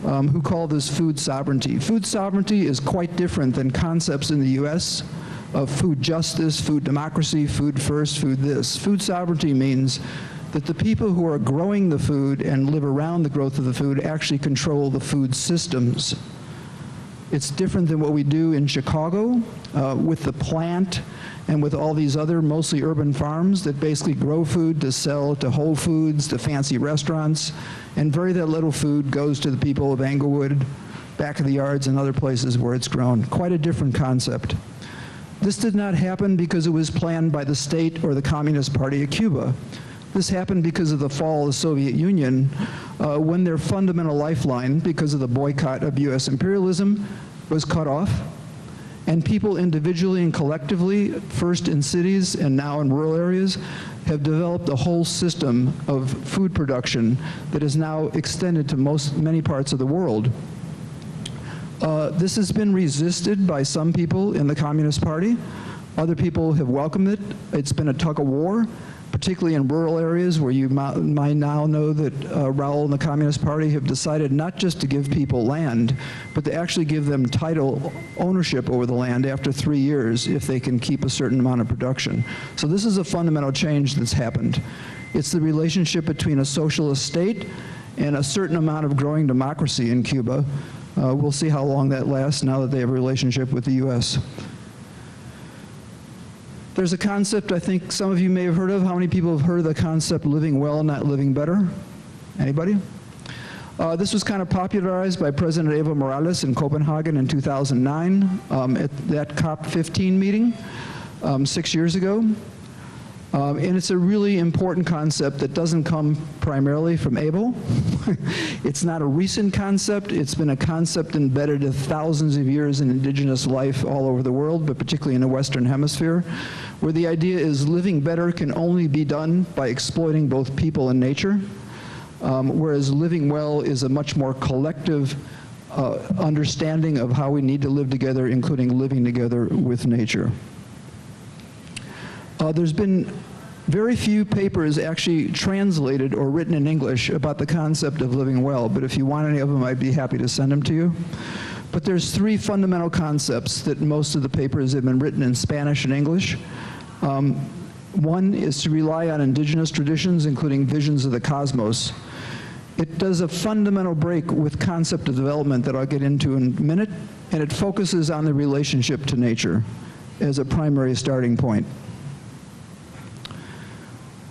who call this food sovereignty. Food sovereignty is quite different than concepts in the US of food justice, food democracy, food first, food this. Food sovereignty means that the people who are growing the food and live around the growth of the food actually control the food systems. It's different than what we do in Chicago with the plant and with all these other mostly urban farms that basically grow food to sell to Whole Foods, to fancy restaurants, and very little food goes to the people of Englewood, back of the yards, and other places where it's grown. Quite a different concept. This did not happen because it was planned by the state or the Communist Party of Cuba. This happened because of the fall of the Soviet Union, when their fundamental lifeline, because of the boycott of US imperialism, was cut off. And people individually and collectively, first in cities and now in rural areas, have developed a whole system of food production that is now extended to many parts of the world. This has been resisted by some people in the Communist Party. Other people have welcomed it. It's been a tug of war, particularly in rural areas where you might now know that Raul and the Communist Party have decided not just to give people land, but to actually give them title ownership over the land after 3 years if they can keep a certain amount of production. So this is a fundamental change that's happened. It's the relationship between a socialist state and a certain amount of growing democracy in Cuba. We'll see how long that lasts now that they have a relationship with the US. There's a concept I think some of you may have heard of. How many people have heard of the concept living well, not living better? Anybody? This was kind of popularized by President Evo Morales in Copenhagen in 2009 at that COP15 meeting 6 years ago. And it's a really important concept that doesn't come primarily from Evo. It's not a recent concept. It's been a concept embedded in thousands of years in indigenous life all over the world, but particularly in the Western Hemisphere, where the idea is living better can only be done by exploiting both people and nature, whereas living well is a much more collective understanding of how we need to live together, including living together with nature. There's been very few papers actually translated or written in English about the concept of living well, but if you want any of them, I'd be happy to send them to you. But there's 3 fundamental concepts that most of the papers have been written in Spanish and English. One is to rely on indigenous traditions, including visions of the cosmos. It does a fundamental break with concept of development that I'll get into in a minute, and it focuses on the relationship to nature as a primary starting point.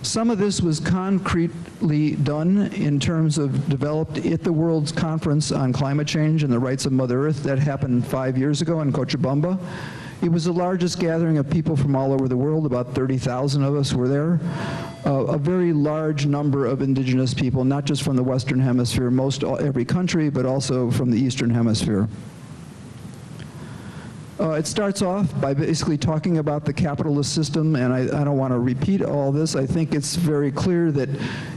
Some of this was concretely done in terms of developed at the World's Conference on Climate Change and the Rights of Mother Earth that happened 5 years ago in Cochabamba. It was the largest gathering of people from all over the world. About 30,000 of us were there. A very large number of indigenous people, not just from the Western Hemisphere, every country, but also from the Eastern Hemisphere. It starts off by basically talking about the capitalist system, and I don't want to repeat all this. I think it's very clear that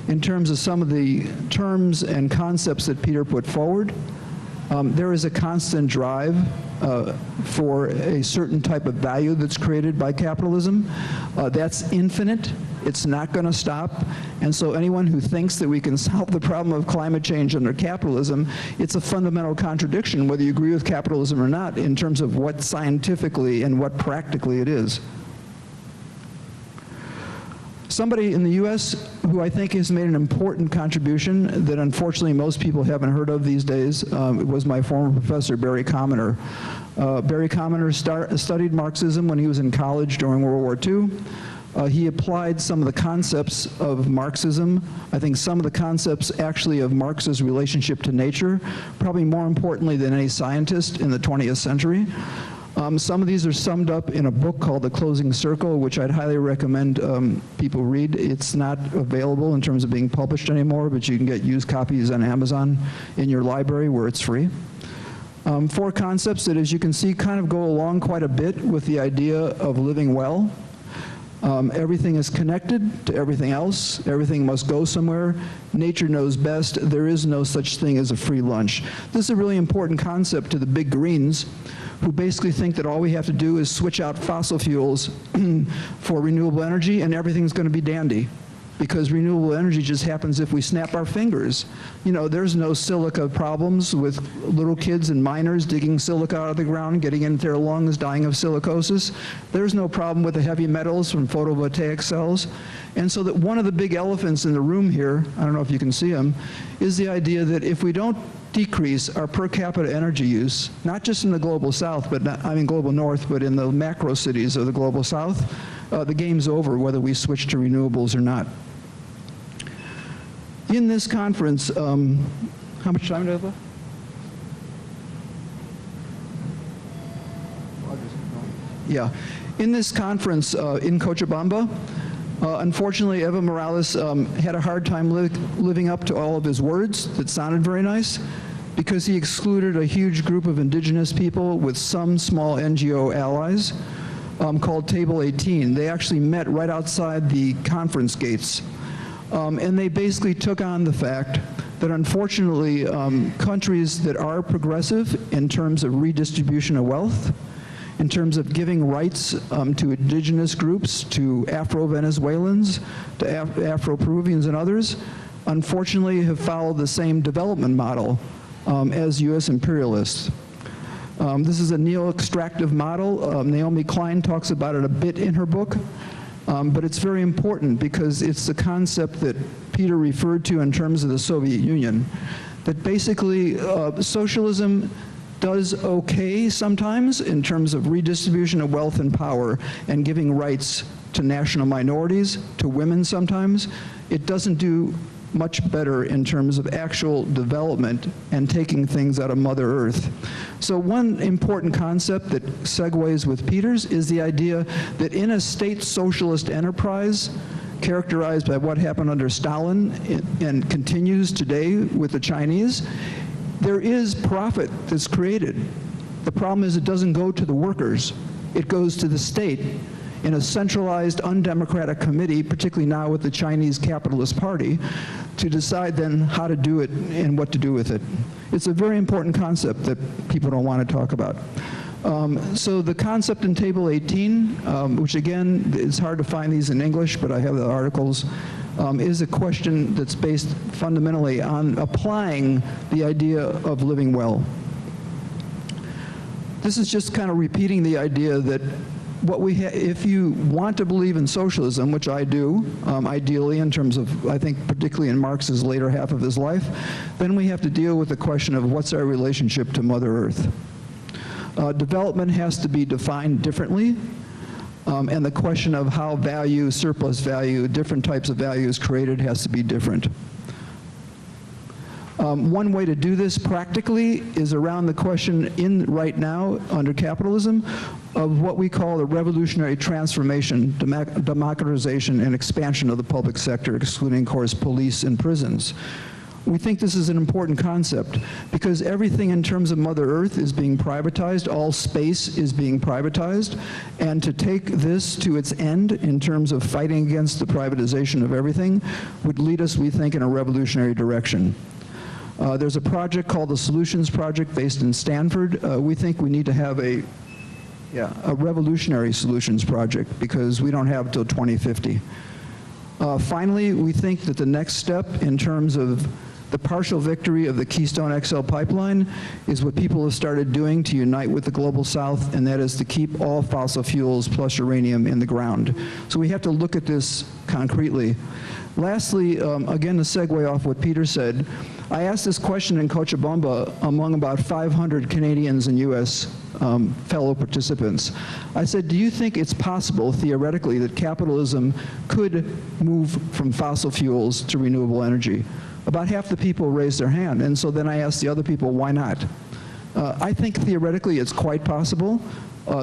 in terms of some of the terms and concepts that Peter put forward, there is a constant drive for a certain type of value that's created by capitalism. That's infinite. It's not going to stop. And so anyone who thinks that we can solve the problem of climate change under capitalism, it's a fundamental contradiction, whether you agree with capitalism or not, in terms of what scientifically and what practically it is. Somebody in the US who I think has made an important contribution that unfortunately most people haven't heard of these days was my former professor, Barry Commoner. Barry Commoner studied Marxism when he was in college during World War II. He applied some of the concepts of Marxism, I think some of the concepts actually of Marx's relationship to nature, probably more importantly than any scientist in the 20th century. Some of these are summed up in a book called The Closing Circle, which I'd highly recommend people read. It's not available in terms of being published anymore, but you can get used copies on Amazon in your library where it's free. 4 concepts that, as you can see, kind of go along quite a bit with the idea of living well. Everything is connected to everything else. Everything must go somewhere. Nature knows best. There is no such thing as a free lunch. This is a really important concept to the big greens, who basically think that all we have to do is switch out fossil fuels for renewable energy and everything's going to be dandy. because renewable energy just happens if we snap our fingers. You know, there's no silica problems with little kids and miners digging silica out of the ground, getting into their lungs, dying of silicosis. There's no problem with the heavy metals from photovoltaic cells. And so that one of the big elephants in the room here, I don't know if you can see them, is the idea that if we don't decrease our per capita energy use, not just in the global south, but not, I mean global north, but in the macro cities of the global south, the game's over whether we switch to renewables or not. In this conference, how much time do I have left? Yeah. In this conference in Cochabamba, unfortunately, Evo Morales had a hard time living up to all of his words that sounded very nice, because he excluded a huge group of indigenous people with some small NGO allies called Table 18. They actually met right outside the conference gates. And they basically took on the fact that unfortunately countries that are progressive in terms of redistribution of wealth, in terms of giving rights to indigenous groups, to Afro-Venezuelans, to Afro-Peruvians and others, unfortunately have followed the same development model as U.S. imperialists. This is a neo-extractive model. Naomi Klein talks about it a bit in her book. But it's very important because it's the concept that Peter referred to in terms of the Soviet Union, that basically socialism does okay sometimes in terms of redistribution of wealth and power and giving rights to national minorities, to women sometimes. It doesn't do much better in terms of actual development and taking things out of Mother Earth. So one important concept that segues with Peter's is the idea that in a state socialist enterprise characterized by what happened under Stalin and continues today with the Chinese, there is profit that's created. The problem is it doesn't go to the workers. It goes to the state in a centralized, undemocratic committee, particularly now with the Chinese Capitalist Party, to decide then how to do it and what to do with it. It's a very important concept that people don't want to talk about. So the concept in Table 18, which again, it's hard to find these in English, but I have the articles, is a question that's based fundamentally on applying the idea of living well. This is just kind of repeating the idea that what we if you want to believe in socialism, which I do, ideally in terms of, I think particularly in Marx's later half of his life, then we have to deal with the question of what's our relationship to Mother Earth. Development has to be defined differently, and the question of how value, surplus value, different types of value is created has to be different. One way to do this practically is around the question right now under capitalism of what we call the revolutionary transformation, democratization, and expansion of the public sector, excluding, of course, police and prisons. We think this is an important concept because everything in terms of Mother Earth is being privatized, all space is being privatized, and to take this to its end in terms of fighting against the privatization of everything would lead us, we think, in a revolutionary direction. There's a project called the Solutions Project based in Stanford. We think we need to have a revolutionary solutions project because we don't have till 2050. Finally, we think that the next step in terms of the partial victory of the Keystone XL pipeline is what people have started doing to unite with the Global South, and that is to keep all fossil fuels plus uranium in the ground. So we have to look at this concretely. Lastly, again, to segue off what Peter said, I asked this question in Cochabamba among about 500 Canadians and US fellow participants. I said, do you think it's possible, theoretically, that capitalism could move from fossil fuels to renewable energy? About half the people raised their hand, and so then I asked the other people, why not? I think theoretically it's quite possible.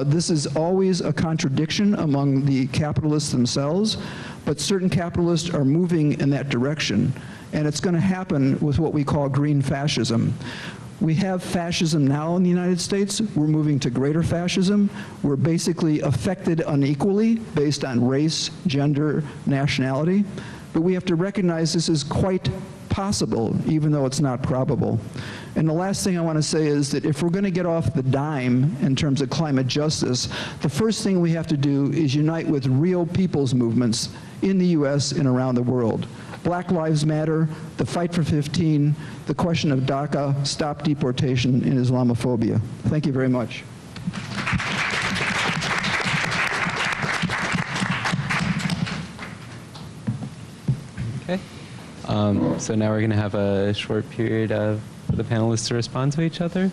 This is always a contradiction among the capitalists themselves, but certain capitalists are moving in that direction, and it's going to happen with what we call green fascism. We have fascism now in the United States. We're moving to greater fascism. We're basically affected unequally based on race, gender, nationality, but we have to recognize this is quite possible, even though it's not probable. And the last thing I want to say is that if we're going to get off the dime in terms of climate justice, the first thing we have to do is unite with real people's movements in the US and around the world. Black Lives Matter, the Fight for 15, the question of DACA, stop deportation and Islamophobia. Thank you very much. Okay. So now we're going to have a short period for the panelists to respond to each other.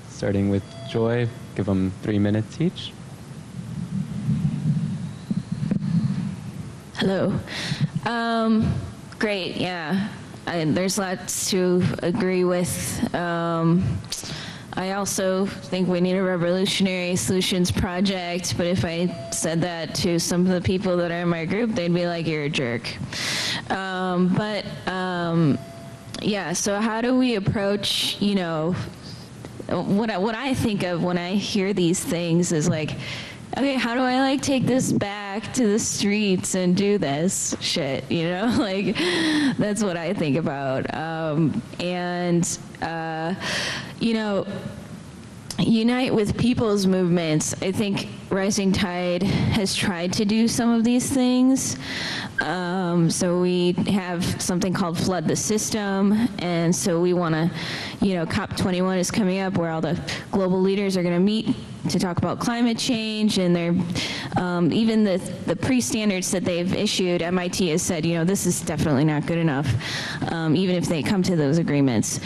Starting with Joy, give them 3 minutes each. Hello. Great, yeah. There's lots to agree with. I also think we need a revolutionary solutions project, but if I said that to some of the people that are in my group, they'd be like, you're a jerk. Yeah, so how do we approach, you know, what I think of when I hear these things is like, okay, how do I like take this back to the streets and do this shit, you know? Like, that's what I think about. You know, unite with people's movements. I think Rising Tide has tried to do some of these things. So we have something called Flood the System, and so we want to, you know, COP21 is coming up where all the global leaders are going to meet to talk about climate change, and they're, even the pre-standards that they've issued, MIT has said, you know, this is definitely not good enough, even if they come to those agreements.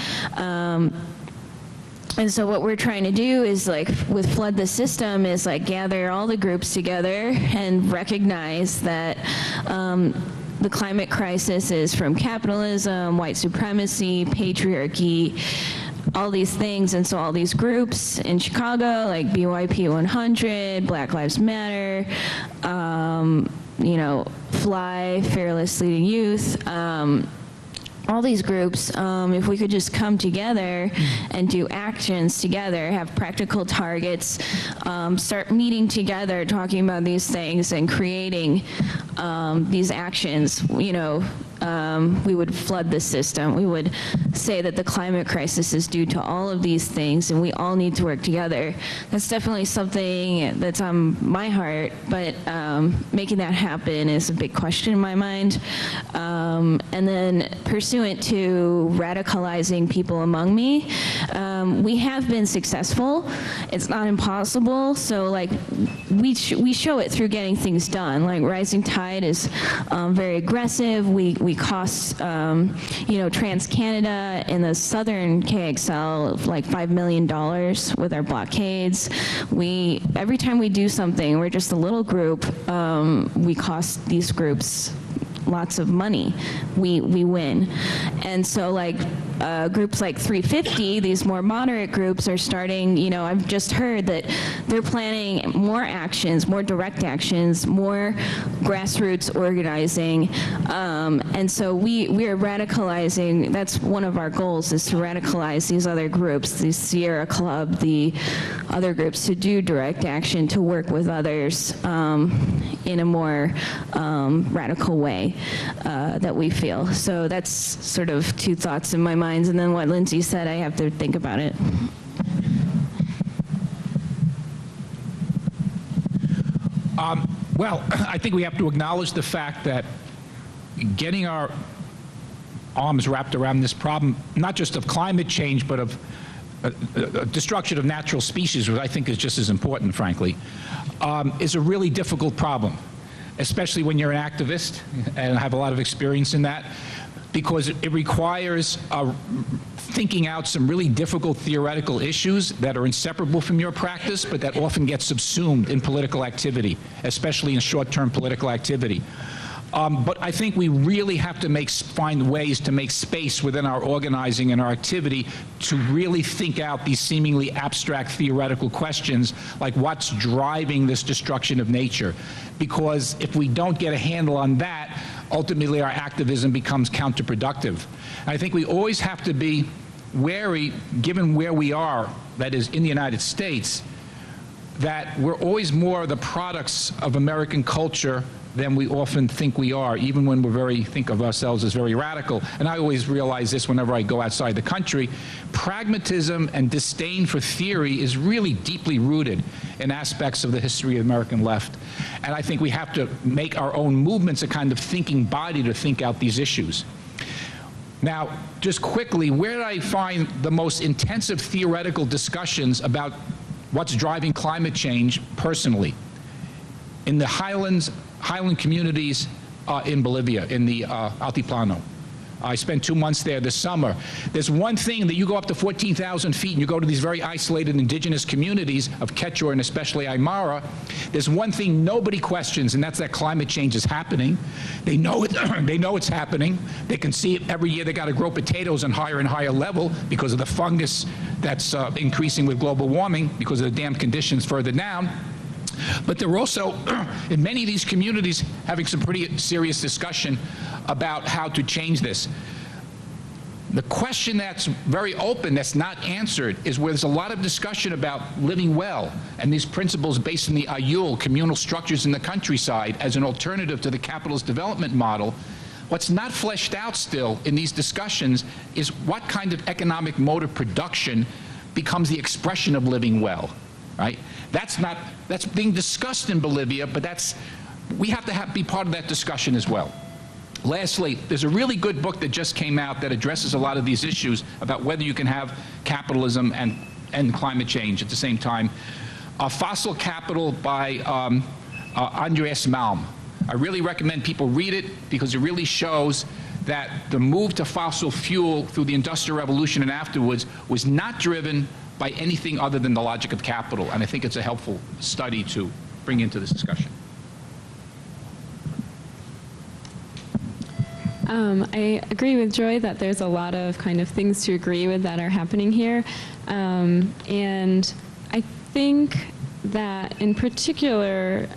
And so what we're trying to do is, like, with Flood the System, is like gather all the groups together and recognize that the climate crisis is from capitalism, white supremacy, patriarchy, all these things. And so all these groups in Chicago, like BYP 100, Black Lives Matter, you know, FLY, Fearless Leading Youth, all these groups, if we could just come together and do actions together, have practical targets, start meeting together, talking about these things and creating these actions, you know, we would flood the system. We would say that the climate crisis is due to all of these things and we all need to work together. That's definitely something that's on my heart, but making that happen is a big question in my mind. And then pursuant to radicalizing people among me, we have been successful. It's not impossible. So like we show it through getting things done. Like Rising Tide is very aggressive. We cost, you know, TransCanada in the southern KXL like $5 million with our blockades. Every time we do something, we're just a little group, we cost these groups lots of money. We win. And so like groups like 350, these more moderate groups are starting, you know, I've just heard that they're planning more actions, more direct actions, more grassroots organizing. And so we are radicalizing, that's one of our goals, is to radicalize these other groups, the Sierra Club, the other groups, to do direct action, to work with others in a more radical way that we feel. So that's sort of two thoughts in my mind, and then what Lindsey said, I have to think about it. Well, I think we have to acknowledge the fact that getting our arms wrapped around this problem, not just of climate change, but of destruction of natural species, which I think is just as important, frankly, is a really difficult problem, especially when you're an activist, and I have a lot of experience in that, because it requires thinking out some really difficult theoretical issues that are inseparable from your practice, but that often get subsumed in political activity, especially in short-term political activity. But I think we really have to find ways to make space within our organizing and our activity to really think out these seemingly abstract theoretical questions, like what's driving this destruction of nature. Because if we don't get a handle on that, ultimately our activism becomes counterproductive. And I think we always have to be wary, given where we are, that is in the United States, that we're always more the products of American culture than we often think we are, even when think of ourselves as very radical. And I always realize this whenever I go outside the country. Pragmatism and disdain for theory is really deeply rooted in aspects of the history of the American left. And I think we have to make our own movements a kind of thinking body to think out these issues. Now, just quickly, where did I find the most intensive theoretical discussions about what's driving climate change personally? In the highland communities in Bolivia, in the Altiplano. I spent 2 months there this summer. There's one thing that you go up to 14,000 feet and you go to these very isolated indigenous communities of Quechua and especially Aymara. There's one thing nobody questions, and that's that climate change is happening. They know it, they know it's happening. They can see it every year. They got to grow potatoes on higher and higher level because of the fungus that's increasing with global warming because of the damp conditions further down. But they're also, in many of these communities, having some pretty serious discussion about how to change this. The question that's very open, that's not answered, is where there's a lot of discussion about living well and these principles based in the Ayul, communal structures in the countryside, as an alternative to the capitalist development model. What's not fleshed out still in these discussions is what kind of economic mode of production becomes the expression of living well, right? That's being discussed in Bolivia, but we have to be part of that discussion as well. Lastly, there's a really good book that just came out that addresses a lot of these issues about whether you can have capitalism and climate change at the same time. Fossil Capital by Andreas Malm. I really recommend people read it because it really shows that the move to fossil fuel through the Industrial Revolution and afterwards was not driven by anything other than the logic of capital. And I think it's a helpful study to bring into this discussion. I agree with Joy that there's a lot of kind of things to agree with that are happening here. And I think that in particular,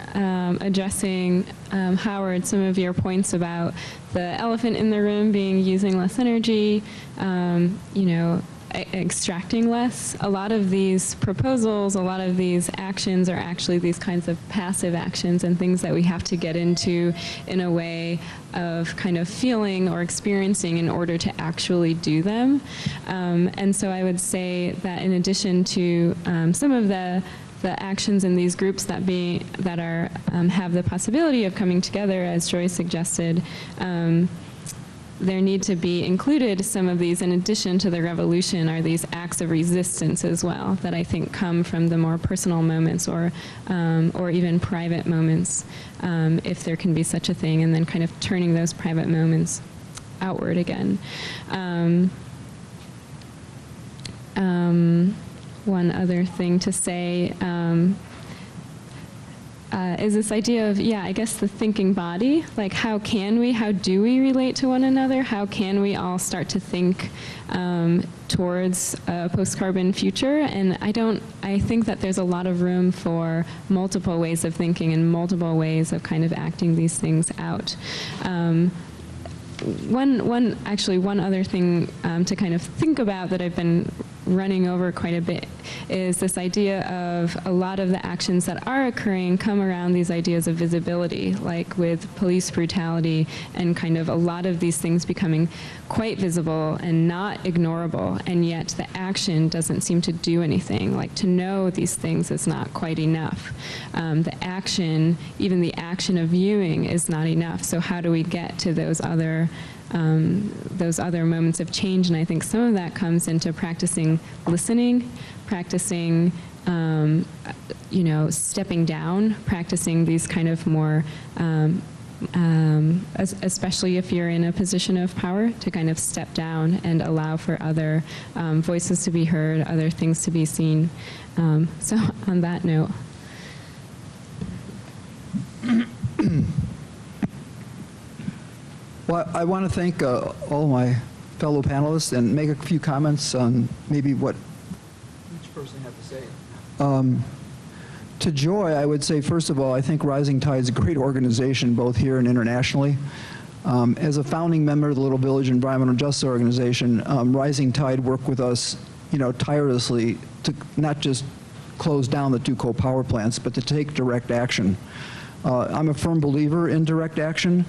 addressing, Howard, some of your points about the elephant in the room being using less energy, you know, extracting less. A lot of these proposals, a lot of these actions are actually these kinds of passive actions and things that we have to get into in a way of kind of feeling or experiencing in order to actually do them. And so I would say that in addition to some of the actions in these groups that have the possibility of coming together, as Joy suggested, there need to be included some of these, in addition to the revolution, are these acts of resistance as well that I think come from the more personal moments or even private moments, if there can be such a thing, and then kind of turning those private moments outward again. One other thing to say is this idea of, I guess the thinking body, like how do we relate to one another? How can we all start to think towards a post-carbon future? And I think that there's a lot of room for multiple ways of thinking and multiple ways of kind of acting these things out. One other thing to kind of think about that I've been running over quite a bit is this idea of a lot of the actions that are occurring come around these ideas of visibility, like with police brutality and kind of a lot of these things becoming quite visible and not ignorable, and yet the action doesn't seem to do anything. Like, to know these things is not quite enough. The action, even the action of viewing, is not enough. So how do we get to those other moments of change? And I think some of that comes into practicing listening, practicing, stepping down, practicing these kind of more, especially if you're in a position of power, to kind of step down and allow for other voices to be heard, other things to be seen. So on that note. Well, I want to thank all my fellow panelists and make a few comments on maybe what each person had to say. To Joy, I would say, first of all, I think Rising Tide is a great organization, both here and internationally. As a founding member of the Little Village Environmental Justice Organization, Rising Tide worked with us, tirelessly to not just close down the 2 coal power plants, but to take direct action. I'm a firm believer in direct action.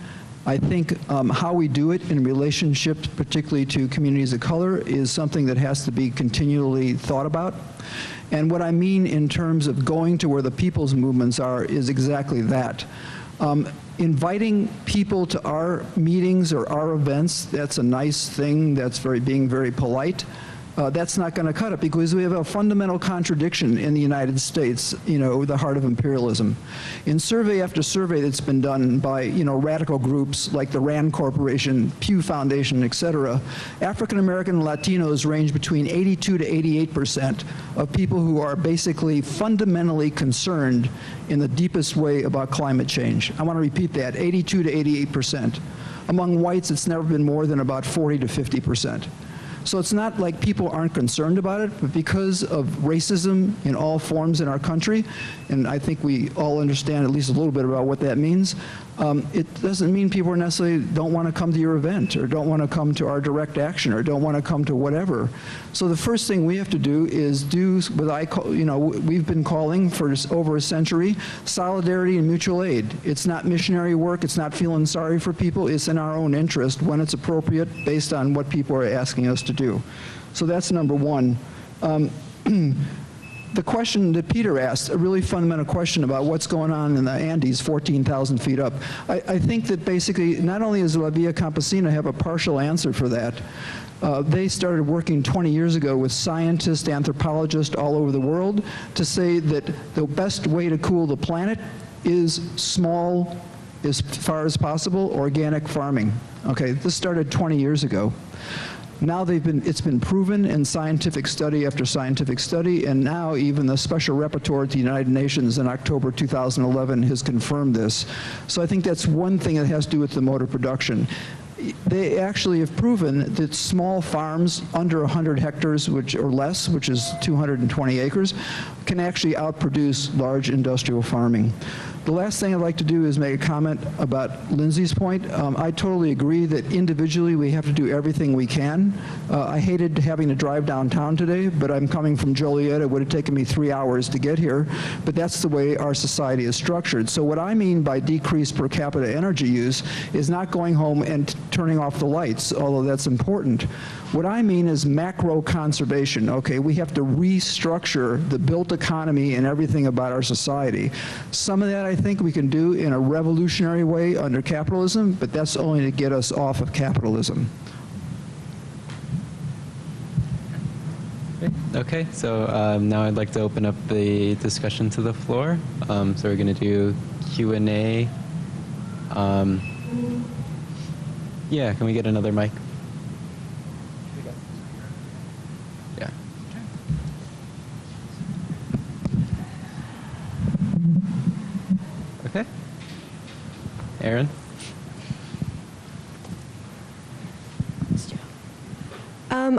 I think how we do it in relationship, particularly to communities of color, is something that has to be continually thought about. And what I mean in terms of going to where the people's movements are is exactly that. Inviting people to our meetings or our events, that's a nice thing, that's being very polite. That's not going to cut it because we have a fundamental contradiction in the United States, the heart of imperialism. In survey after survey that's been done by, radical groups like the RAND Corporation, Pew Foundation, et cetera, African American and Latinos range between 82 to 88% of people who are basically fundamentally concerned in the deepest way about climate change. I want to repeat that, 82 to 88%. Among whites, it's never been more than about 40 to 50%. So it's not like people aren't concerned about it, but because of racism in all forms in our country, and I think we all understand at least a little bit about what that means, it doesn't mean people necessarily don't want to come to your event or don't want to come to our direct action or don't want to come to whatever. So the first thing we have to do is do what I call, we've been calling for over a century, solidarity and mutual aid. It's not missionary work, it's not feeling sorry for people, it's in our own interest when it's appropriate based on what people are asking us to do. So that's number one. The question that Peter asked, a really fundamental question about what's going on in the Andes, 14,000 feet up. I think that basically, not only does La Via Campesina have a partial answer for that, they started working 20 years ago with scientists, anthropologists all over the world to say that the best way to cool the planet is small, as far as possible, organic farming. Okay, this started 20 years ago. Now it's been proven in scientific study after scientific study, and now even the Special Rapporteur at the United Nations in October 2011 has confirmed this. So I think that's one thing that has to do with the mode of production. They actually have proven that small farms under 100 hectares or less, which is 220 acres, can actually outproduce large industrial farming. The last thing I'd like to do is make a comment about Lindsey's point. I totally agree that individually we have to do everything we can. I hated having to drive downtown today, but I'm coming from Joliet. It would have taken me 3 hours to get here, but that's the way our society is structured. So what I mean by decreased per capita energy use is not going home and turning off the lights, although that's important. What I mean is macro conservation. Okay, we have to restructure the built economy and everything about our society. Some of that I think we can do in a revolutionary way under capitalism, but that's only to get us off of capitalism. Okay, so now I'd like to open up the discussion to the floor. So we're going to do Q&A. Yeah, can we get another mic? Yeah. Okay. Aaron?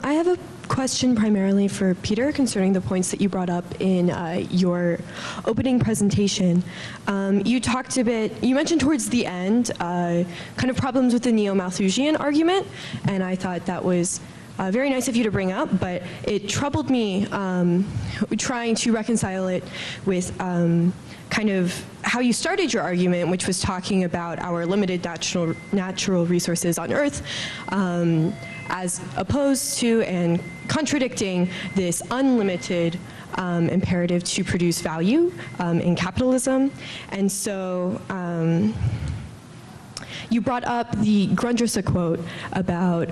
I have a question primarily for Peter concerning the points that you brought up in your opening presentation. You talked a bit, you mentioned towards the end kind of problems with the neo-Malthusian argument, and I thought that was very nice of you to bring up, but it troubled me trying to reconcile it with kind of how you started your argument, which was talking about our limited natural resources on Earth, as opposed to and contradicting this unlimited imperative to produce value in capitalism. And so you brought up the Grundrisse quote about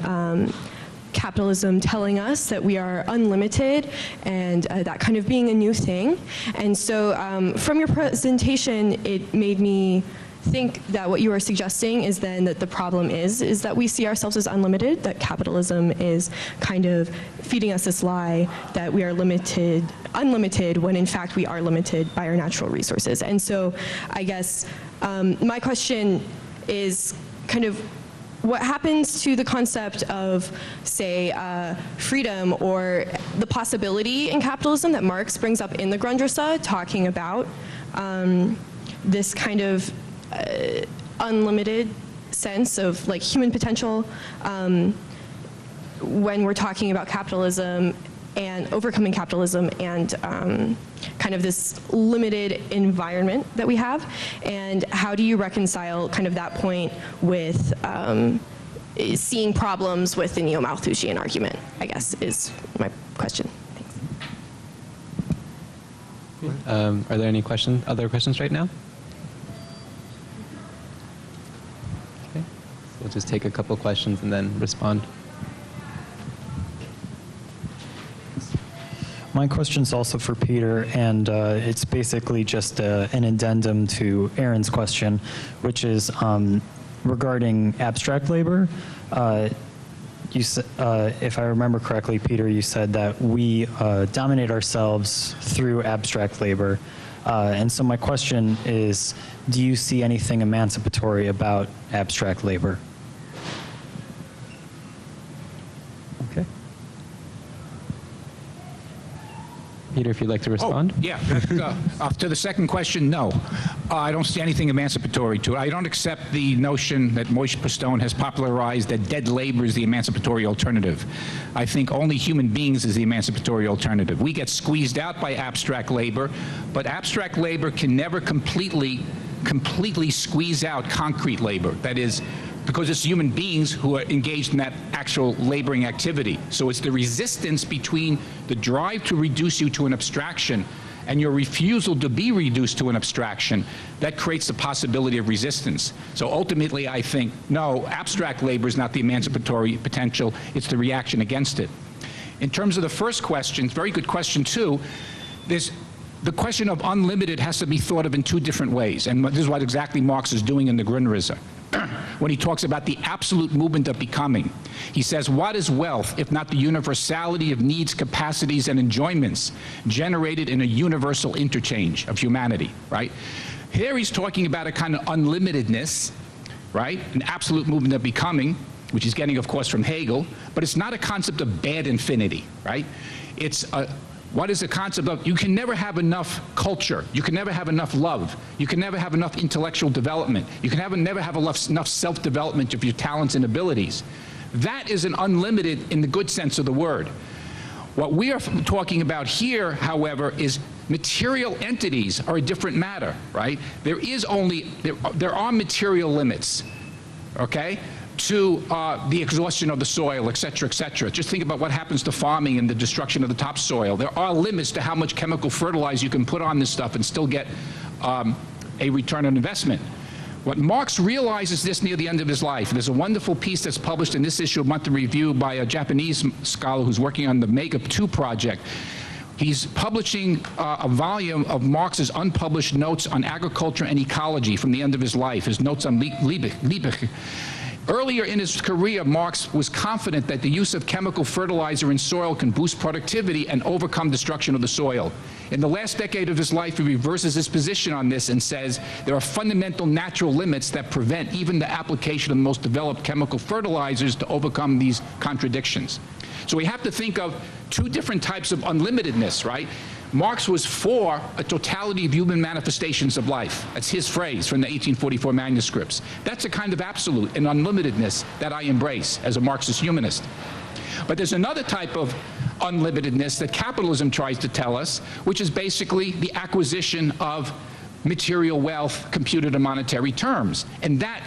capitalism telling us that we are unlimited and that kind of being a new thing. And so from your presentation, it made me think that what you are suggesting is then that the problem is that we see ourselves as unlimited, that capitalism is kind of feeding us this lie that we are unlimited when in fact we are limited by our natural resources. And so I guess my question is kind of what happens to the concept of, say, freedom or the possibility in capitalism that Marx brings up in the Grundrisse, talking about this kind of unlimited sense of like human potential when we're talking about capitalism, and overcoming capitalism and kind of this limited environment that we have? And how do you reconcile kind of that point with seeing problems with the neo-Malthusian argument, I guess, is my question. Thanks. Are there any other questions right now? Okay. So we'll just take a couple questions and then respond. My question's also for Peter, and it's basically just an addendum to Aaron's question, which is regarding abstract labor. If I remember correctly, Peter, you said that we dominate ourselves through abstract labor. And so my question is, do you see anything emancipatory about abstract labor? Okay. Peter, if you'd like to respond. Oh, yeah. To the second question, no. I don't see anything emancipatory to it. I don't accept the notion that Moishe Postone has popularized that dead labor is the emancipatory alternative. I think only human beings is the emancipatory alternative. We get squeezed out by abstract labor, but abstract labor can never completely squeeze out concrete labor. That is, because it's human beings who are engaged in that actual laboring activity. So it's the resistance between the drive to reduce you to an abstraction and your refusal to be reduced to an abstraction that creates the possibility of resistance. So ultimately, I think, no, abstract labor is not the emancipatory potential, it's the reaction against it. In terms of the first question, very good question too, the question of unlimited has to be thought of in two different ways, and this is what exactly Marx is doing in the Grundrisse. When he talks about the absolute movement of becoming, he says, what is wealth if not the universality of needs, capacities, and enjoyments generated in a universal interchange of humanity, right? Here he's talking about a kind of unlimitedness, right? An absolute movement of becoming, which he's getting, of course, from Hegel, but it's not a concept of bad infinity, right? It's what is the concept of, you can never have enough culture, you can never have enough love, you can never have enough intellectual development, you can never have enough self-development of your talents and abilities. That is an unlimited in the good sense of the word. What we are talking about here, however, is material entities are a different matter, right? There are material limits, okay? To the exhaustion of the soil, et cetera, et cetera. Just think about what happens to farming and the destruction of the topsoil. There are limits to how much chemical fertilizer you can put on this stuff and still get a return on investment. What Marx realizes this near the end of his life, and there's a wonderful piece that's published in this issue of Monthly Review by a Japanese scholar who's working on the Mega 2 project. He's publishing a volume of Marx's unpublished notes on agriculture and ecology from the end of his life, his notes on Liebig. Earlier in his career, Marx was confident that the use of chemical fertilizer in soil can boost productivity and overcome destruction of the soil. In the last decade of his life, he reverses his position on this and says there are fundamental natural limits that prevent even the application of the most developed chemical fertilizers to overcome these contradictions. So we have to think of two different types of unlimitedness, right? Marx was for a totality of human manifestations of life. That's his phrase from the 1844 manuscripts. That's a kind of absolute and unlimitedness that I embrace as a Marxist-Humanist. But there's another type of unlimitedness that capitalism tries to tell us, which is basically the acquisition of material wealth computed in monetary terms. And that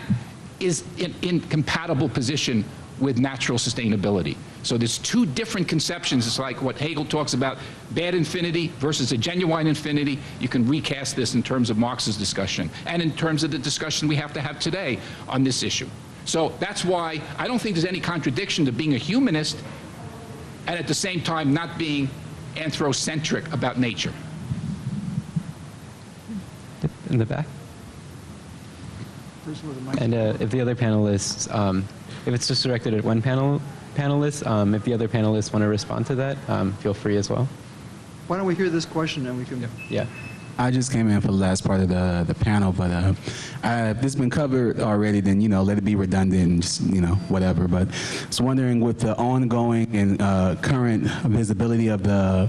is an incompatible position with natural sustainability. So there's two different conceptions. It's like what Hegel talks about, bad infinity versus a genuine infinity. You can recast this in terms of Marx's discussion and in terms of the discussion we have to have today on this issue. So that's why I don't think there's any contradiction to being a humanist and at the same time not being anthrocentric about nature. In the back. And if the other panelists, if it's just directed at one panelist, if the other panelists want to respond to that, feel free as well. Why don't we hear this question and we can... Yeah. I just came in for the last part of the panel, but if it's been covered already, then, let it be redundant and just, whatever. But I was wondering with the ongoing and current visibility of the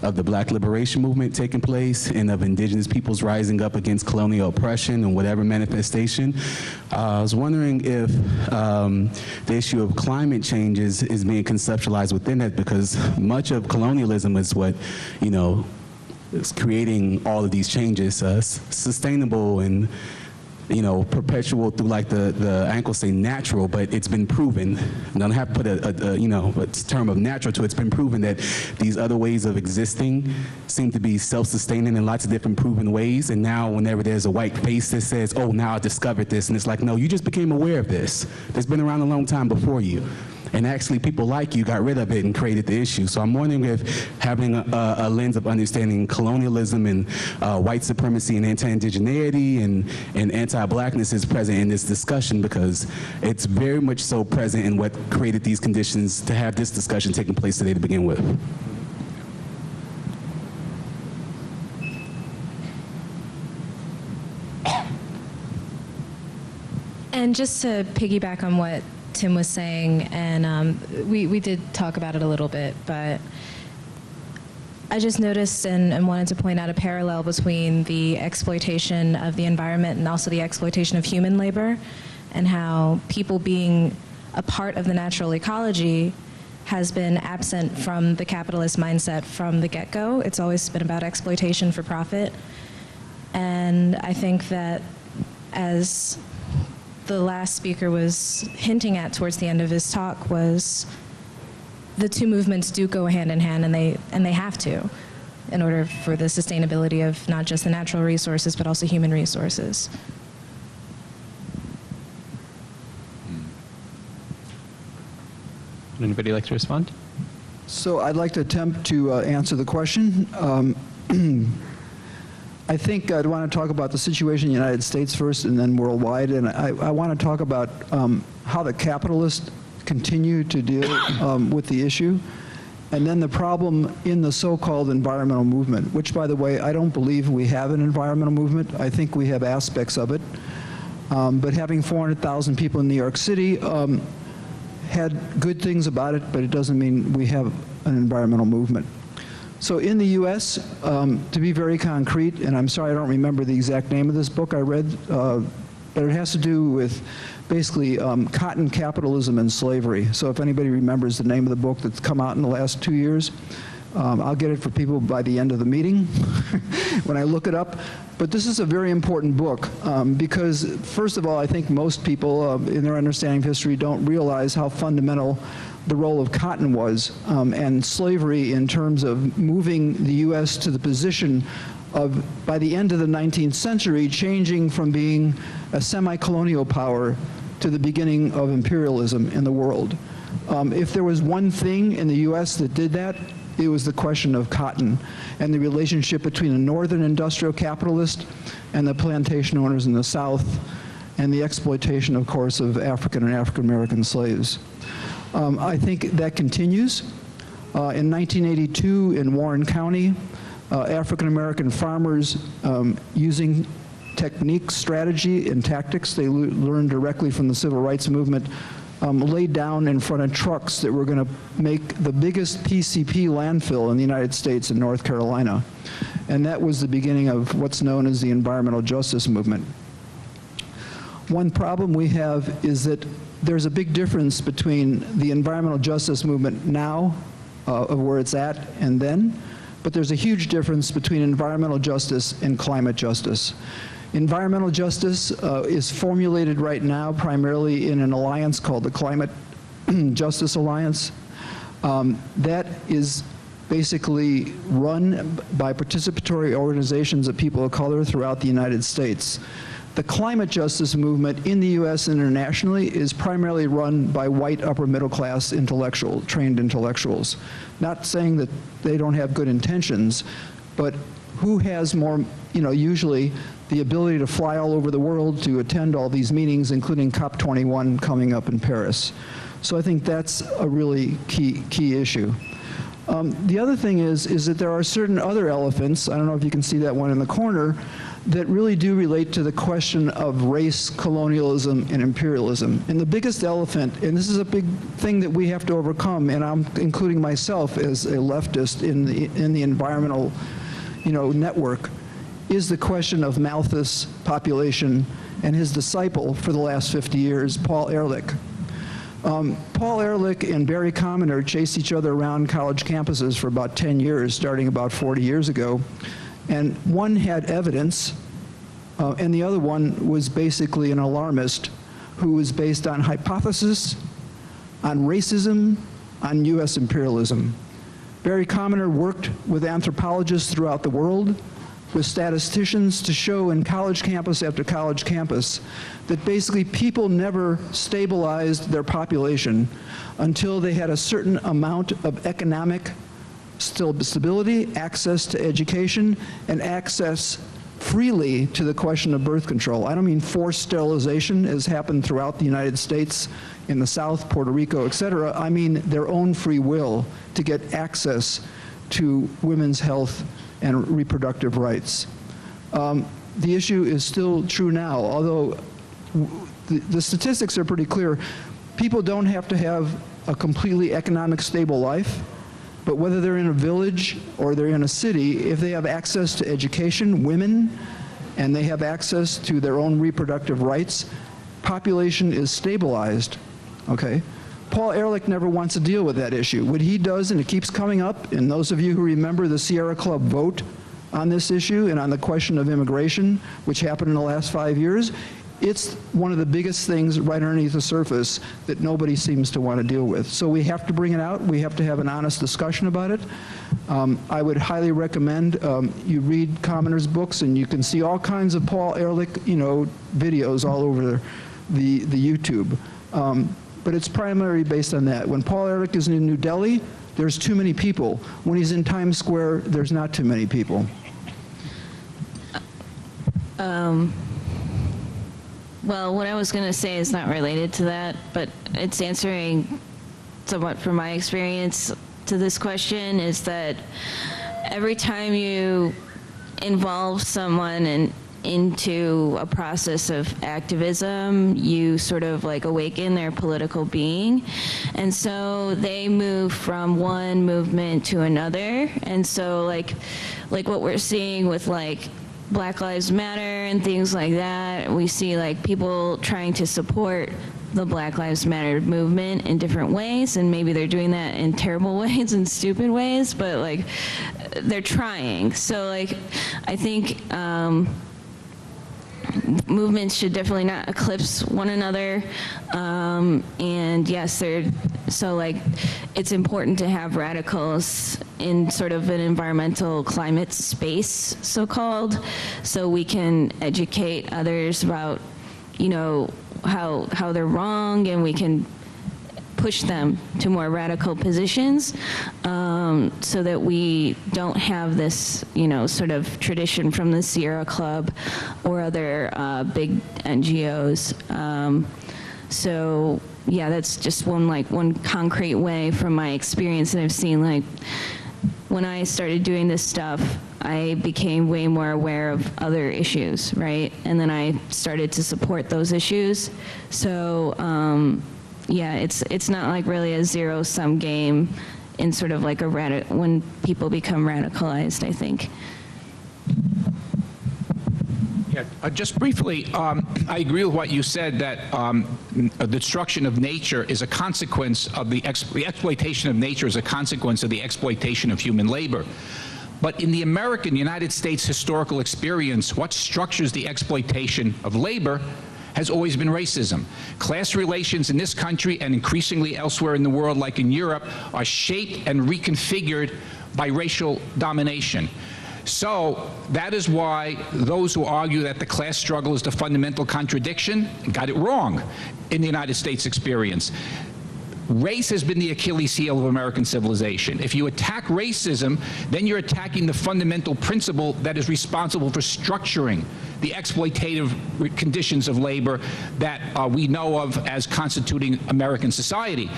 of the Black liberation movement taking place and of indigenous peoples rising up against colonial oppression and whatever manifestation. I was wondering if the issue of climate change is being conceptualized within that, because much of colonialism is what, you know, is creating all of these changes, sustainable and, you know, perpetual through like the ankles say natural, but it's been proven. I don't have to put a term of natural to it. It's been proven that these other ways of existing seem to be self-sustaining in lots of different proven ways. And now whenever there's a white face that says, oh, now I discovered this, and it's like, no, you just became aware of this. It's been around a long time before you. And actually people like you got rid of it and created the issue. So I'm wondering if having a lens of understanding colonialism and white supremacy and anti-indigeneity and anti-blackness is present in this discussion, because it's very much so present in what created these conditions to have this discussion taking place today to begin with. And just to piggyback on what Tim was saying, and we did talk about it a little bit, but I just noticed and wanted to point out a parallel between the exploitation of the environment and also the exploitation of human labor, and how people being a part of the natural ecology has been absent from the capitalist mindset from the get-go. It's always been about exploitation for profit. And I think that, as the last speaker was hinting at towards the end of his talk, was the two movements do go hand in hand, and they have to, in order for the sustainability of not just the natural resources, but also human resources. Would anybody like to respond? So I'd like to attempt to answer the question. I think I'd want to talk about the situation in the United States first and then worldwide. And I want to talk about how the capitalists continue to deal with the issue. And then the problem in the so-called environmental movement, which, by the way, I don't believe we have an environmental movement. I think we have aspects of it. But having 400,000 people in New York City had good things about it, but it doesn't mean we have an environmental movement. So in the U.S., to be very concrete, and I'm sorry I don't remember the exact name of this book I read, but it has to do with basically cotton capitalism and slavery. So if anybody remembers the name of the book that's come out in the last 2 years, I'll get it for people by the end of the meeting when I look it up. But this is a very important book because, first of all, I think most people in their understanding of history don't realize how fundamental the role of cotton was, and slavery in terms of moving the U.S. to the position of, by the end of the 19th century, changing from being a semi-colonial power to the beginning of imperialism in the world. If there was one thing in the U.S. that did that, it was the question of cotton and the relationship between the northern industrial capitalist and the plantation owners in the South, and the exploitation, of course, of African and African-American slaves. I think that continues. In 1982 in Warren County, African-American farmers using techniques, strategy, and tactics they learned directly from the civil rights movement, laid down in front of trucks that were going to make the biggest PCP landfill in the United States in North Carolina. And that was the beginning of what's known as the environmental justice movement. One problem we have is that there's a big difference between the environmental justice movement now, of where it's at, and then, but there's a huge difference between environmental justice and climate justice. Environmental justice is formulated right now primarily in an alliance called the Climate Justice Alliance. That is basically run by participatory organizations of people of color throughout the United States. The climate justice movement in the U.S. and internationally is primarily run by white upper middle class trained intellectuals. Not saying that they don't have good intentions, but who has more, usually the ability to fly all over the world to attend all these meetings, including COP21 coming up in Paris. So I think that's a really key issue. The other thing is that there are certain other elephants, I don't know if you can see that one in the corner, that really do relate to the question of race, colonialism, and imperialism. And the biggest elephant, and this is a big thing that we have to overcome, and I'm including myself as a leftist in the environmental, network, is the question of Malthus' population and his disciple for the last 50 years, Paul Ehrlich. Paul Ehrlich and Barry Commoner chased each other around college campuses for about 10 years, starting about 40 years ago. And one had evidence, and the other one was basically an alarmist who was based on hypothesis, on racism, on US imperialism. Barry Commoner worked with anthropologists throughout the world, with statisticians, to show in college campus after college campus that basically people never stabilized their population until they had a certain amount of economic stability, access to education, and access freely to the question of birth control. I don't mean forced sterilization, as happened throughout the United States, in the South, Puerto Rico, et cetera. I mean their own free will to get access to women's health and reproductive rights. The issue is still true now, although the statistics are pretty clear. People don't have to have a completely economic stable life, but whether they're in a village or they're in a city, if they have access to education, women, and they have access to their own reproductive rights, population is stabilized, okay? Paul Ehrlich never wants to deal with that issue. What he does, and it keeps coming up, and those of you who remember the Sierra Club vote on this issue and on the question of immigration, which happened in the last 5 years, it's one of the biggest things right underneath the surface that nobody seems to want to deal with. So we have to bring it out. We have to have an honest discussion about it. I would highly recommend you read Commoner's books, and you can see all kinds of Paul Ehrlich, videos all over the YouTube. But it's primarily based on that. When Paul Ehrlich is in New Delhi, there's too many people. When he's in Times Square, there's not too many people. Well, what I was going to say is not related to that, but it's answering somewhat from my experience to this question, is that every time you involve someone into a process of activism, you sort of like awaken their political being. And so they move from one movement to another. And so like what we're seeing with like Black Lives Matter and things like that, we see like people trying to support the Black Lives Matter movement in different ways, and maybe they're doing that in terrible ways and stupid ways, but like they're trying. So like I think movements should definitely not eclipse one another, and yes, so like it's important to have radicals in sort of an environmental climate space, so-called, so we can educate others about, how they're wrong, and we can push them to more radical positions, so that we don't have this, sort of tradition from the Sierra Club or other big NGOs. So yeah, that's just one concrete way from my experience that I've seen. Like when I started doing this stuff, I became way more aware of other issues, right? And then I started to support those issues. So yeah, it's not like really a zero-sum game in sort of like when people become radicalized, I think. Yeah, just briefly, I agree with what you said, that the destruction of nature is a consequence of the exploitation of nature is a consequence of the exploitation of human labor. But in the United States historical experience, what structures the exploitation of labor has always been racism. Class relations in this country and increasingly elsewhere in the world, like in Europe, are shaped and reconfigured by racial domination. So that is why those who argue that the class struggle is the fundamental contradiction got it wrong in the United States experience. Race has been the Achilles heel of American civilization. If you attack racism, then you're attacking the fundamental principle that is responsible for structuring the exploitative conditions of labor that we know of as constituting American society.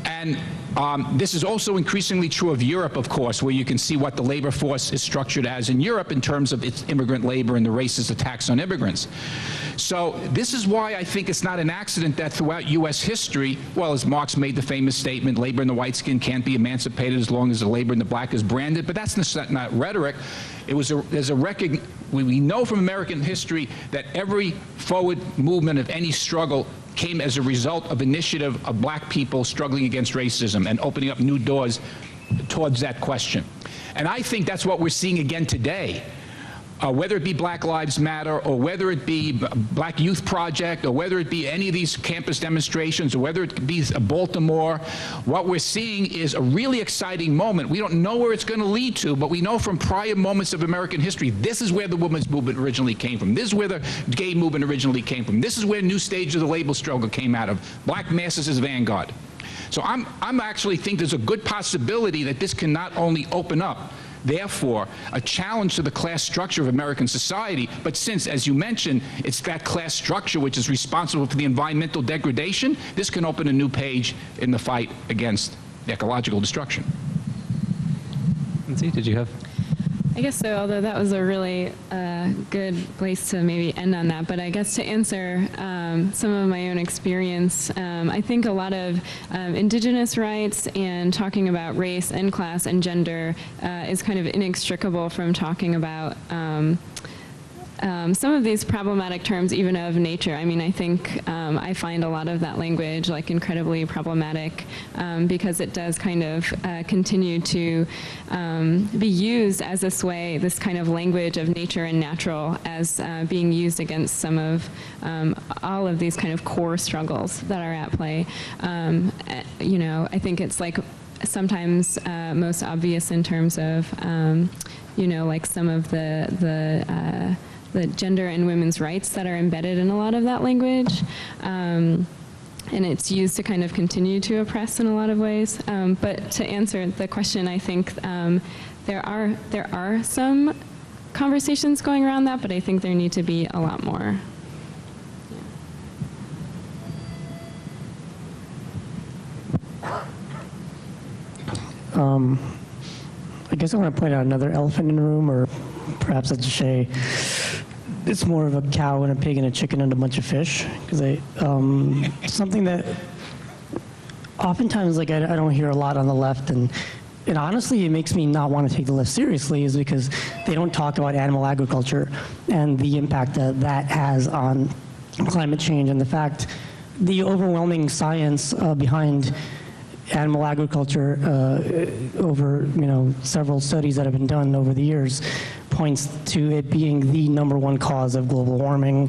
And This is also increasingly true of Europe, of course, where you can see what the labor force is structured as in Europe in terms of its immigrant labor and the racist attacks on immigrants. So this is why I think it's not an accident that throughout U.S. history, well, as Marx made the famous statement, labor in the white skin can't be emancipated as long as the labor in the black is branded, but that's not rhetoric. We know from American history that every forward movement of any struggle came as a result of initiative of black people struggling against racism and opening up new doors towards that question. And I think that's what we're seeing again today. Whether it be Black Lives Matter, or whether it be Black Youth Project, or whether it be any of these campus demonstrations, or whether it be Baltimore, what we're seeing is a really exciting moment. We don't know where it's going to lead to, but we know from prior moments of American history, this is where the women's movement originally came from. This is where the gay movement originally came from. This is where new stage of the labor struggle came out of. Black masses as vanguard. So I'm actually think there's a good possibility that this can not only open up, therefore, a challenge to the class structure of American society, but since, as you mentioned, it's that class structure which is responsible for the environmental degradation, this can open a new page in the fight against ecological destruction. Lindsey, did you have? I guess so, although that was a really good place to maybe end on that. But I guess to answer some of my own experience, I think a lot of indigenous rights and talking about race and class and gender is kind of inextricable from talking about some of these problematic terms, even of nature. I mean, I think I find a lot of that language like incredibly problematic because it does kind of continue to be used as this kind of language of nature and natural as being used against some of all of these kind of core struggles that are at play. You know, I think it's like sometimes most obvious in terms of, you know, like some of the gender and women's rights that are embedded in a lot of that language. And it's used to kind of continue to oppress in a lot of ways. But to answer the question, I think there are some conversations going around that, but I think there need to be a lot more. I guess I want to point out another elephant in the room, or perhaps I should say it's more of a cow and a pig and a chicken and a bunch of fish, because something that oftentimes like I don't hear a lot on the left, and honestly it makes me not want to take the left seriously, is because they don't talk about animal agriculture and the impact that that has on climate change, and the fact, the overwhelming science behind animal agriculture over several studies that have been done over the years points to it being the #1 cause of global warming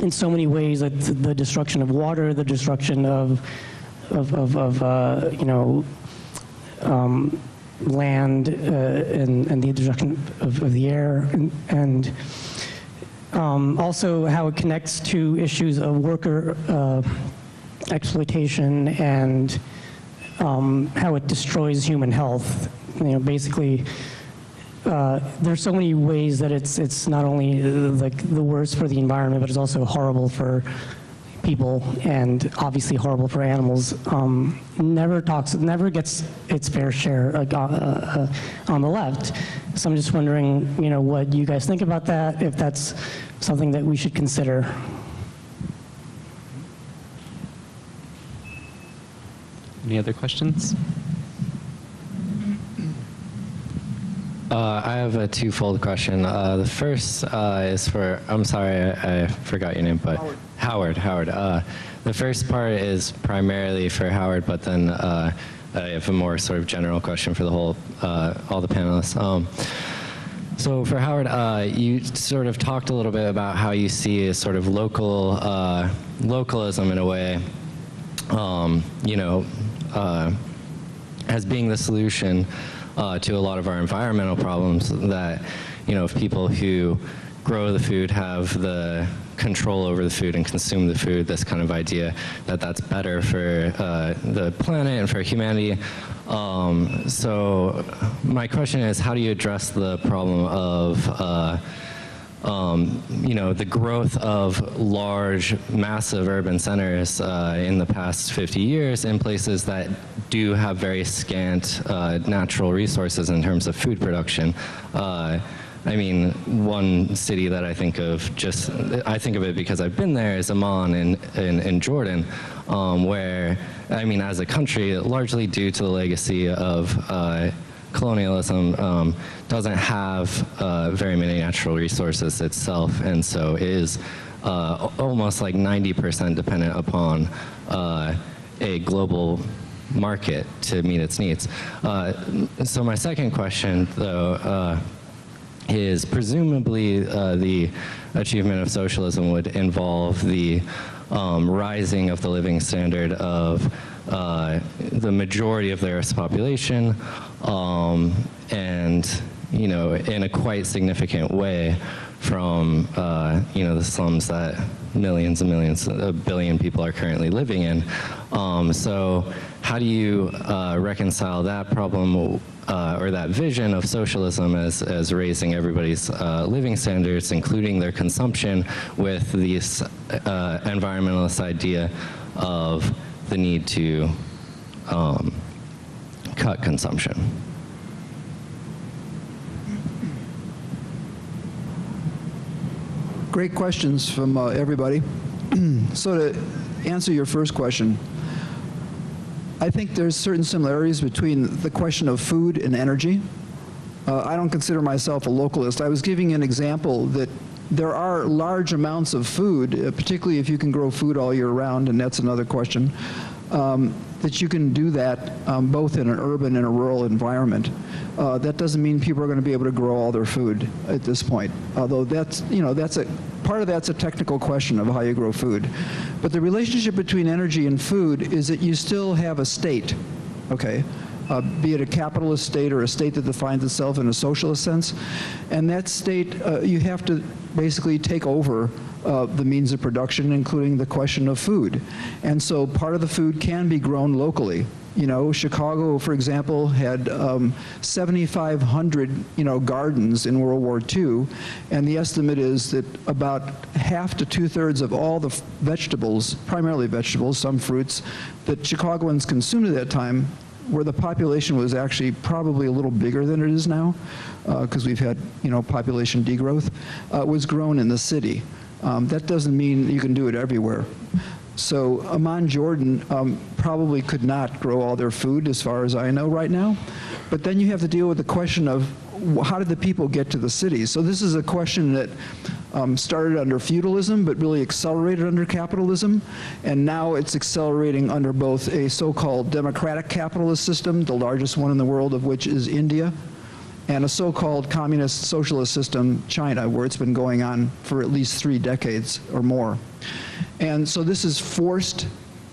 in so many ways, like the destruction of water, the destruction of land, and the destruction of the air, and also how it connects to issues of worker exploitation and how it destroys human health. Basically, there's so many ways that it's not only like the worst for the environment, but it's also horrible for people and obviously horrible for animals. Never gets its fair share on the left. So I'm just wondering, what you guys think about that, if that's something that we should consider. Any other questions? I have a twofold question. The first is for, I'm sorry, I forgot your name, but Howard. The first part is primarily for Howard, but then I have a more sort of general question for the whole, all the panelists. So for Howard, you sort of talked a little bit about how you see a sort of localism in a way, as being the solution to a lot of our environmental problems, that, if people who grow the food have the control over the food and consume the food, this kind of idea that that's better for the planet and for humanity. So my question is, how do you address the problem of you know, the growth of large, massive urban centers in the past 50 years in places that do have very scant natural resources in terms of food production. I mean, one city that I think of, I think of it because I've been there, is Amman in Jordan, where, I mean, as a country, largely due to the legacy of colonialism, doesn't have very many natural resources itself, and so is almost like 90% dependent upon a global market to meet its needs. So my second question, though, is presumably the achievement of socialism would involve the rising of the living standard of the majority of the Earth's population, and, you know, in a quite significant way from, you know, the slums that millions and millions, a billion people are currently living in. So how do you reconcile that problem or that vision of socialism as raising everybody's living standards, including their consumption, with this environmentalist idea of the need to cut consumption? Great questions from everybody. So to answer your first question, I think there's certain similarities between the question of food and energy. I don't consider myself a localist. I was giving an example that there are large amounts of food, particularly if you can grow food all year round, and that's another question, that you can do that both in an urban and a rural environment. That doesn't mean people are going to be able to grow all their food at this point, although that's, you know, that's a part of that's a technical question of how you grow food. But the relationship between energy and food is that you still have a state, okay? Be it a capitalist state or a state that defines itself in a socialist sense. And that state, you have to basically take over the means of production, including the question of food. And so part of the food can be grown locally. You know, Chicago, for example, had 7,500, you know, gardens in World War II, and the estimate is that about half to two-thirds of all the vegetables, primarily vegetables, some fruits, that Chicagoans consumed at that time, where the population was actually probably a little bigger than it is now, because we've had, you know, population degrowth, was grown in the city. That doesn't mean you can do it everywhere. So Amman, Jordan probably could not grow all their food, as far as I know right now. But then you have to deal with the question of how did the people get to the cities? So this is a question that started under feudalism, but really accelerated under capitalism. And now it's accelerating under both a so-called democratic capitalist system, the largest one in the world of which is India, and a so-called communist socialist system, China, where it's been going on for at least 3 decades or more. And so this is forced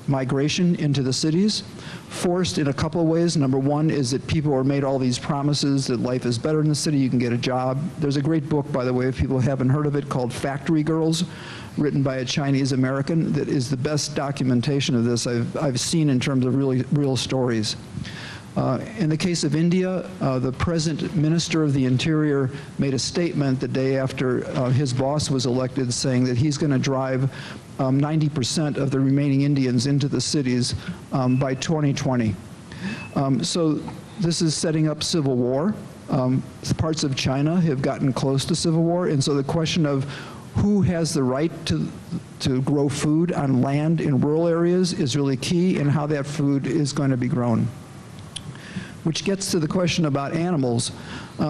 migration into the cities, forced in a couple of ways. Number one is that people are made all these promises that life is better in the city, you can get a job. There's a great book, by the way, if people haven't heard of it, called Factory Girls, written by a Chinese American, that is the best documentation of this I've seen in terms of really real stories. In the case of India, the present Minister of the Interior made a statement the day after his boss was elected, saying that he's going to drive 90% of the remaining Indians into the cities by 2020. So this is setting up civil war. Parts of China have gotten close to civil war, and so the question of who has the right to grow food on land in rural areas is really key, and how that food is going to be grown. Which gets to the question about animals.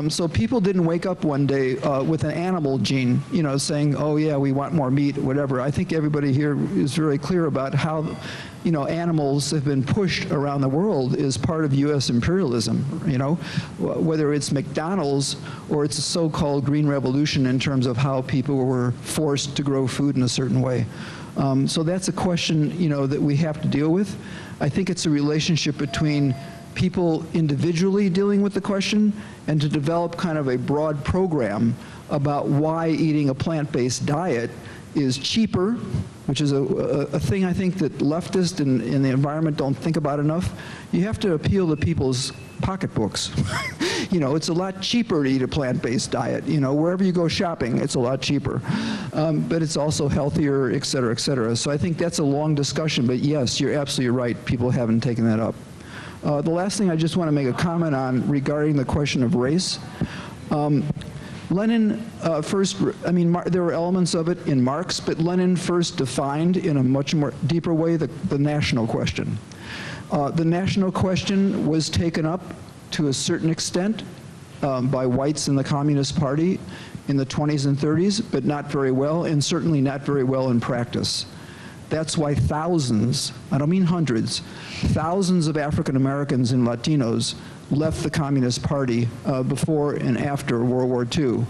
So people didn't wake up one day with an animal gene, you know, saying, oh yeah, we want more meat, whatever. I think everybody here is very clear about how, you know, animals have been pushed around the world as part of U.S. imperialism, you know, whether it's McDonald's or it's a so-called Green Revolution in terms of how people were forced to grow food in a certain way. So that's a question, you know, that we have to deal with. I think it's a relationship between people individually dealing with the question, and to develop kind of a broad program about why eating a plant-based diet is cheaper, which is a thing I think that leftists in the environment don't think about enough. You have to appeal to people's pocketbooks. You know, it's a lot cheaper to eat a plant-based diet. You know, wherever you go shopping, it's a lot cheaper. But it's also healthier, et cetera, et cetera. So I think that's a long discussion, but yes, you're absolutely right. People haven't taken that up. The last thing I just want to make a comment on regarding the question of race. Lenin first, I mean, there were elements of it in Marx, but Lenin first defined in a much more deeper way the national question. The national question was taken up to a certain extent by whites in the Communist Party in the 20s and 30s, but not very well, and certainly not very well in practice. That's why thousands, I don't mean hundreds, thousands of African Americans and Latinos left the Communist Party before and after World War II.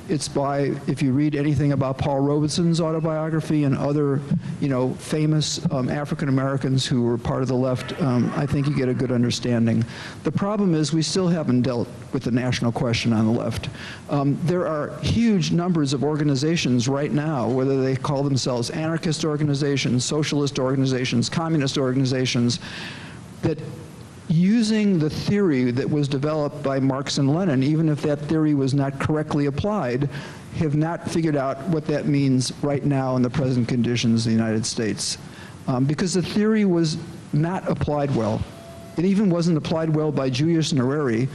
It's by, if you read anything about Paul Robeson's autobiography and other, you know, famous African Americans who were part of the left, I think you get a good understanding. The problem is we still haven't dealt with the national question on the left. There are huge numbers of organizations right now, whether they call themselves anarchist organizations, socialist organizations, communist organizations, that using the theory that was developed by Marx and Lenin, even if that theory was not correctly applied, have not figured out what that means right now in the present conditions of the United States. Because the theory was not applied well. It even wasn't applied well by Julius Nyerere,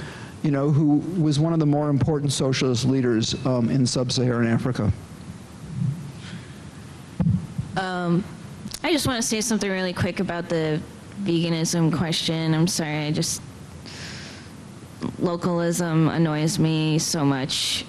you know, who was one of the more important socialist leaders in sub-Saharan Africa. I just want to say something really quick about the veganism question. I'm sorry, localism annoys me so much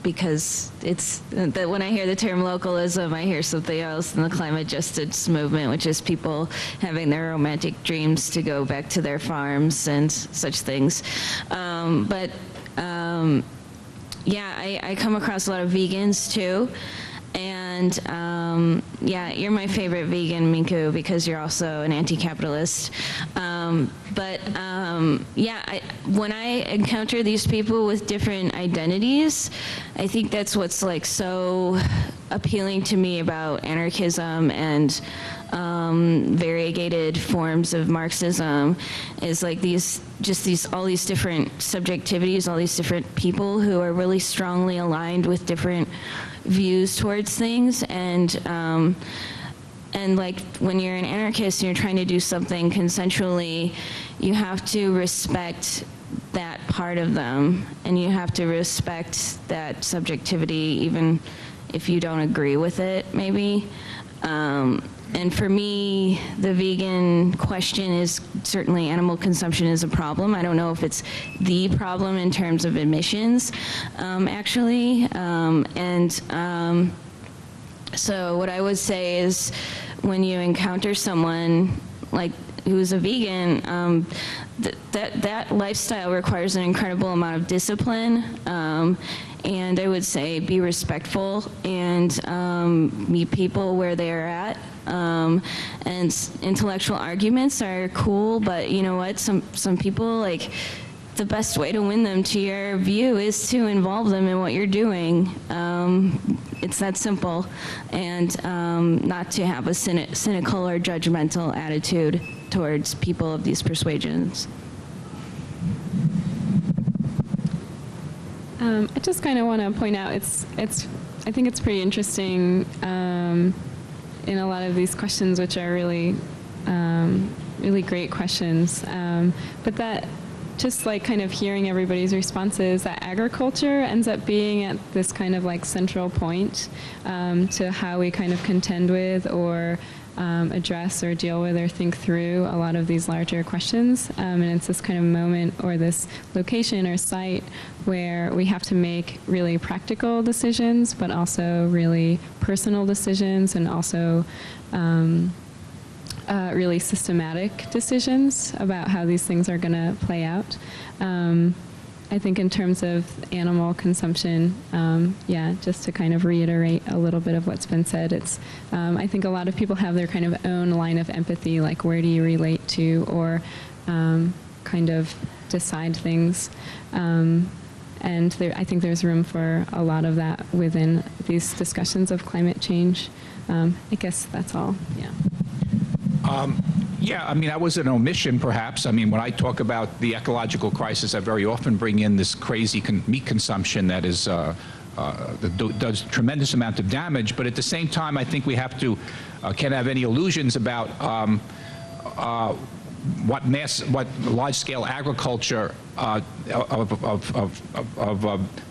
because it's that when I hear the term localism, I hear something else in the climate justice movement, which is people having their romantic dreams to go back to their farms and such things. Yeah, I come across a lot of vegans too. And yeah, you're my favorite vegan, Minku, because you're also an anti-capitalist. Yeah, when I encounter these people with different identities, I think that's what's like so appealing to me about anarchism and variegated forms of Marxism, is like all these different subjectivities, all these different people who are really strongly aligned with different views towards things, and like when you're an anarchist and you're trying to do something consensually, you have to respect that part of them, and you have to respect that subjectivity even if you don't agree with it, maybe. And for me, the vegan question is certainly animal consumption is a problem. I don't know if it's the problem in terms of emissions, actually. So what I would say is when you encounter someone like who's a vegan, that lifestyle requires an incredible amount of discipline. And I would say be respectful and meet people where they are at. And intellectual arguments are cool, but you know what? Some people, like, the best way to win them to your view is to involve them in what you're doing. It's that simple, and not to have a cynical or judgmental attitude towards people of these persuasions. I just kind of want to point out, I think it's pretty interesting in a lot of these questions, which are really, really great questions. But that, just like kind of hearing everybody's responses, that agriculture ends up being at this kind of like central point to how we kind of contend with or address or deal with or think through a lot of these larger questions. And it's this kind of moment or this location or site where we have to make really practical decisions, but also really personal decisions, and also really systematic decisions about how these things are going to play out. I think in terms of animal consumption, yeah, just to kind of reiterate a little bit of what's been said, it's, I think a lot of people have their kind of own line of empathy, like where do you relate to, or kind of decide things. And I think there's room for a lot of that within these discussions of climate change. I guess that's all, yeah. Yeah, I mean, that was an omission, perhaps. I mean, when I talk about the ecological crisis, I very often bring in this crazy meat consumption that is that does tremendous amount of damage. But at the same time, I think we have to can't have any illusions about what large-scale agriculture of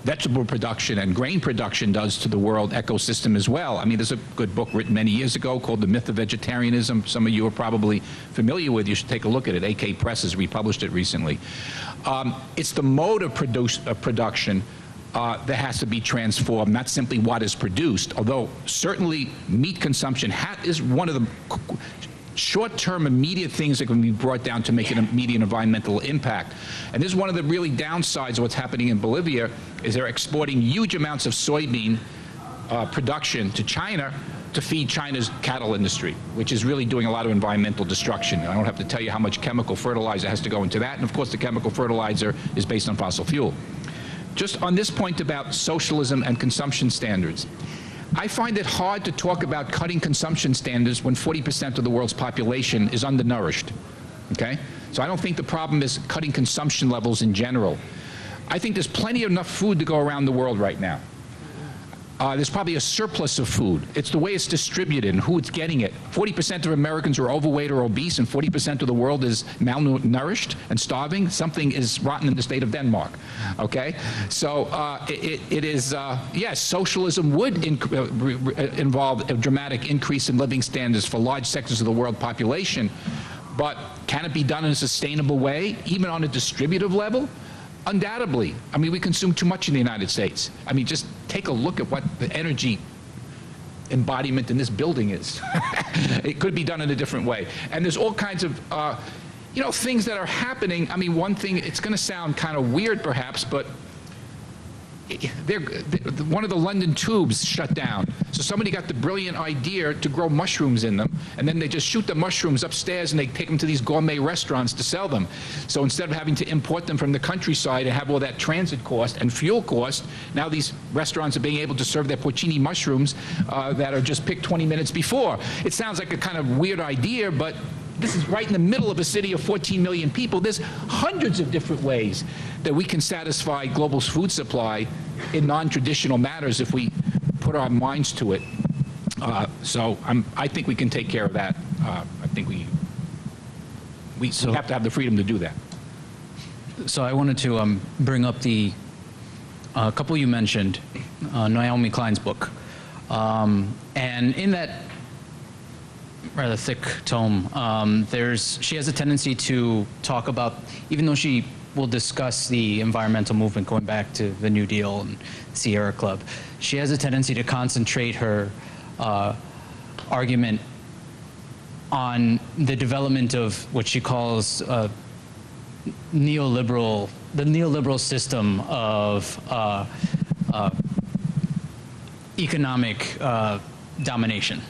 vegetable production and grain production does to the world ecosystem as well. I mean, there's a good book written many years ago called The Myth of Vegetarianism. Some of you are probably familiar with. You should take a look at it. AK Press has republished it recently. It's the mode of production that has to be transformed, not simply what is produced, although certainly meat consumption is one of the short-term immediate things that can be brought down to make an immediate environmental impact. And this is one of the really downsides of what's happening in Bolivia, is they're exporting huge amounts of soybean production to China to feed China's cattle industry, which is really doing a lot of environmental destruction. I don't have to tell you how much chemical fertilizer has to go into that, and of course the chemical fertilizer is based on fossil fuel. Just on this point about socialism and consumption standards, I find it hard to talk about cutting consumption standards when 40% of the world's population is undernourished, okay? So I don't think the problem is cutting consumption levels in general. I think there's plenty of enough food to go around the world right now. There's probably a surplus of food. It's the way it's distributed and who it's getting it. 40% of Americans are overweight or obese, and 40% of the world is malnourished and starving. Something is rotten in the state of Denmark, okay? So it is, yes, socialism would involve a dramatic increase in living standards for large sectors of the world population, but can it be done in a sustainable way, even on a distributive level? Undoubtedly. I mean, we consume too much in the United States. I mean, just take a look at what the energy embodiment in this building is. It could be done in a different way. And there's all kinds of, you know, things that are happening. I mean, one thing, it's going to sound kind of weird perhaps, but one of the London tubes shut down. So somebody got the brilliant idea to grow mushrooms in them, and then they just shoot the mushrooms upstairs and they take them to these gourmet restaurants to sell them. So instead of having to import them from the countryside and have all that transit cost and fuel cost, now these restaurants are being able to serve their porcini mushrooms that are just picked 20 minutes before. It sounds like a kind of weird idea, but this is right in the middle of a city of 14 million people. There's hundreds of different ways that we can satisfy global food supply in non-traditional manners if we put our minds to it. So I think we can take care of that. I think we have to have the freedom to do that. So I wanted to bring up the couple you mentioned, Naomi Klein's book. And in that rather thick tome, she has a tendency to talk about, even though she will discuss the environmental movement going back to the New Deal and Sierra Club, she has a tendency to concentrate her argument on the development of what she calls the neoliberal system of economic domination.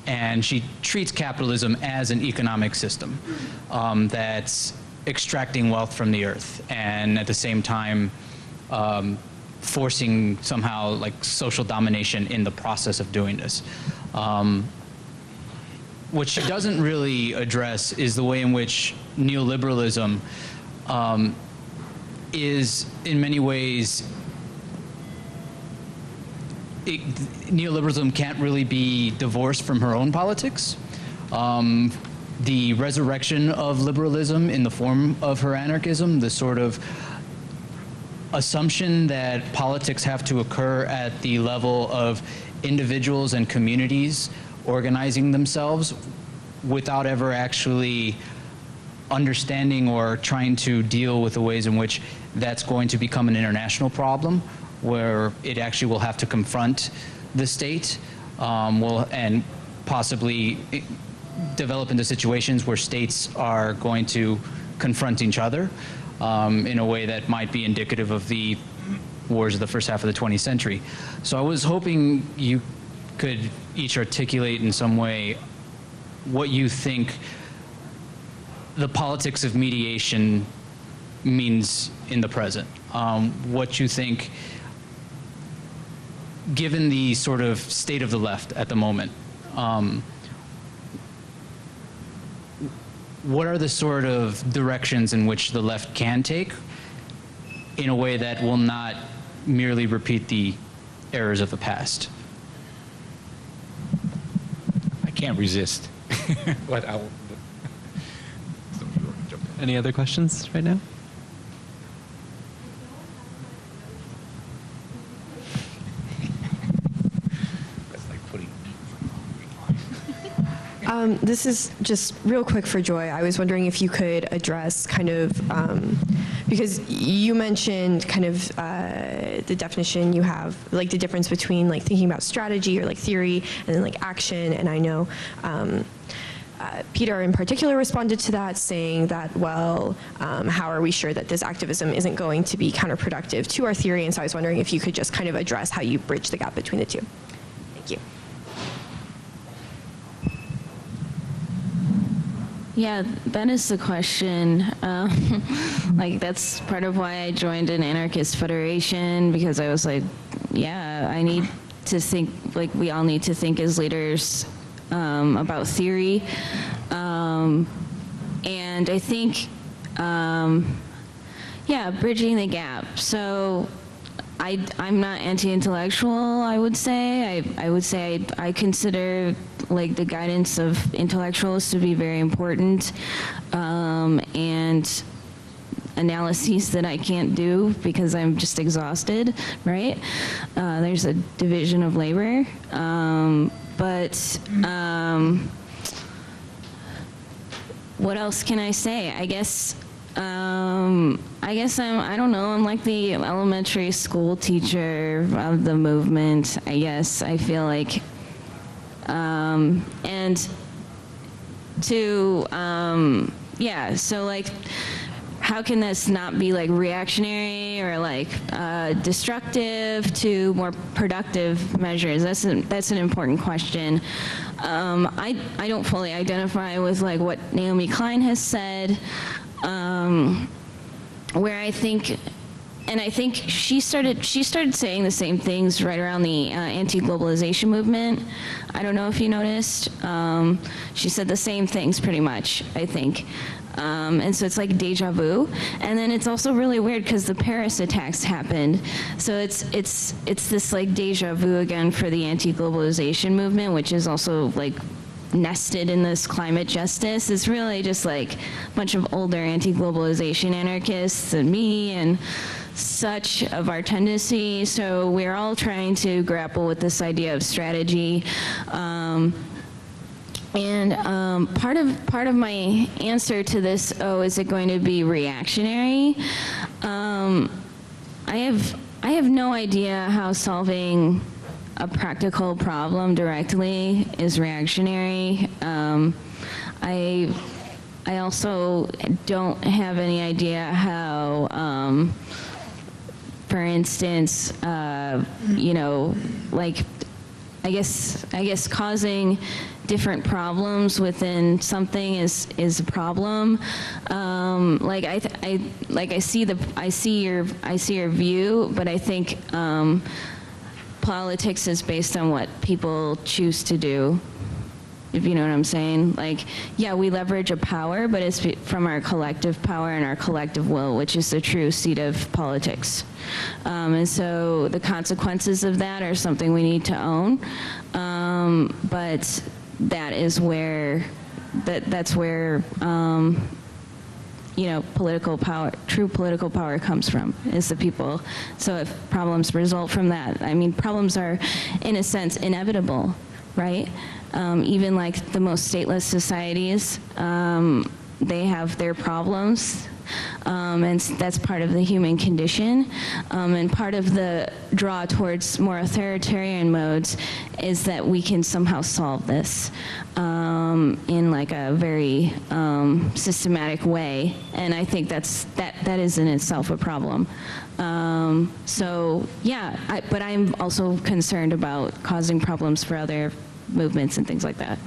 And she treats capitalism as an economic system that's extracting wealth from the earth, and at the same time forcing somehow like social domination in the process of doing this. What she doesn't really address is the way in which neoliberalism is in many ways neoliberalism can't really be divorced from her own politics. The resurrection of liberalism in the form of her anarchism, the sort of assumption that politics have to occur at the level of individuals and communities organizing themselves without ever actually understanding or trying to deal with the ways in which that's going to become an international problem, where it actually will have to confront the state, and possibly develop into situations where states are going to confront each other in a way that might be indicative of the wars of the first half of the 20th century. So I was hoping you could each articulate in some way what you think the politics of mediation means in the present. What you think, given the sort of state of the left at the moment, what are the sort of directions in which the left can take in a way that will not merely repeat the errors of the past? I can't resist. Any other questions right now? This is just real quick for Joy. I was wondering if you could address kind of, because you mentioned kind of the definition you have, like the difference between like thinking about strategy or like theory and then like action. And I know Peter in particular responded to that saying that, well, how are we sure that this activism isn't going to be counterproductive to our theory? And so I was wondering if you could just kind of address how you bridge the gap between the two. Thank you. Yeah, that is the question. Like, that's part of why I joined an anarchist federation, because I was like, yeah, I need to think, like, we all need to think as leaders about theory. And I think, yeah, bridging the gap. So I'm not anti-intellectual, I would say. I would say I consider like the guidance of intellectuals to be very important, and analyses that I can't do because I'm just exhausted, right? There's a division of labor. What else can I say? I guess I don't know, I'm like the elementary school teacher of the movement, I guess. I feel like, and to, yeah, so like, how can this not be like reactionary or like destructive to more productive measures? That's an important question. I don't fully identify with like what Naomi Klein has said, where I think, and I think she started saying the same things right around the anti-globalization movement. I don't know if you noticed. She said the same things pretty much, I think. And so it's like deja vu. And then it's also really weird because the Paris attacks happened. So it's this like deja vu again for the anti-globalization movement, which is also like nested in this climate justice. It's really just like a bunch of older anti-globalization anarchists and me and such of our tendency. So we're all trying to grapple with this idea of strategy. Part of my answer to this, is it going to be reactionary? I have no idea how solving a practical problem directly is reactionary. I also don't have any idea how, for instance, you know, like, I guess causing different problems within something is a problem. Like I see your view, but I think politics is based on what people choose to do, if you know what I'm saying. Like, yeah, we leverage a power, but it's from our collective power and our collective will, which is the true seat of politics. And so the consequences of that are something we need to own. But that is where, that's where, you know, political power, true political power comes from, is the people. So if problems result from that, I mean, problems are, in a sense, inevitable, right? Even like the most stateless societies, they have their problems. And that's part of the human condition. And part of the draw towards more authoritarian modes is that we can somehow solve this in like a very systematic way. And I think that is in itself a problem. So yeah, but I'm also concerned about causing problems for other movements and things like that.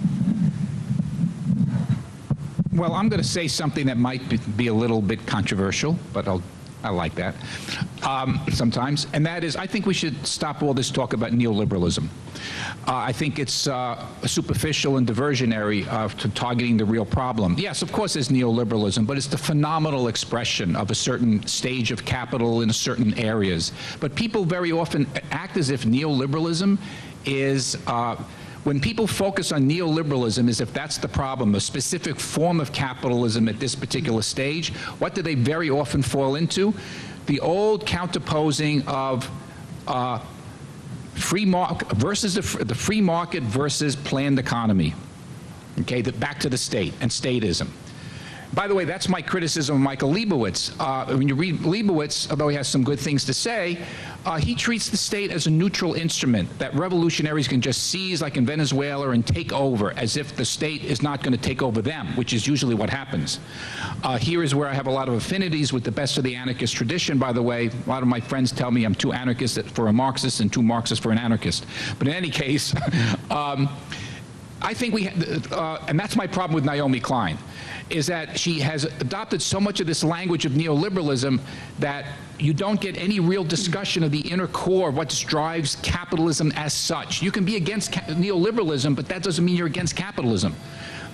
Well, I'm going to say something that might be a little bit controversial, but I like that sometimes, and that is I think we should stop all this talk about neoliberalism. I think it's superficial and diversionary to targeting the real problem. Yes, of course there's neoliberalism, but it's the phenomenal expression of a certain stage of capital in certain areas. But people very often act as if neoliberalism is when people focus on neoliberalism as if that's the problem, a specific form of capitalism at this particular stage, what do they very often fall into? The old counterposing of free market versus the free market versus planned economy. Okay, back to the state and statism. By the way, that's my criticism of Michael Leibowitz. When you read Leibowitz, although he has some good things to say, he treats the state as a neutral instrument that revolutionaries can just seize, like in Venezuela, and take over, as if the state is not going to take over them, which is usually what happens. Here is where I have a lot of affinities with the best of the anarchist tradition, by the way. A lot of my friends tell me I'm too anarchist for a Marxist and too Marxist for an anarchist. But in any case, I think and that's my problem with Naomi Klein, is that she has adopted so much of this language of neoliberalism that you don't get any real discussion of the inner core of what drives capitalism as such. You can be against neoliberalism, but that doesn't mean you're against capitalism.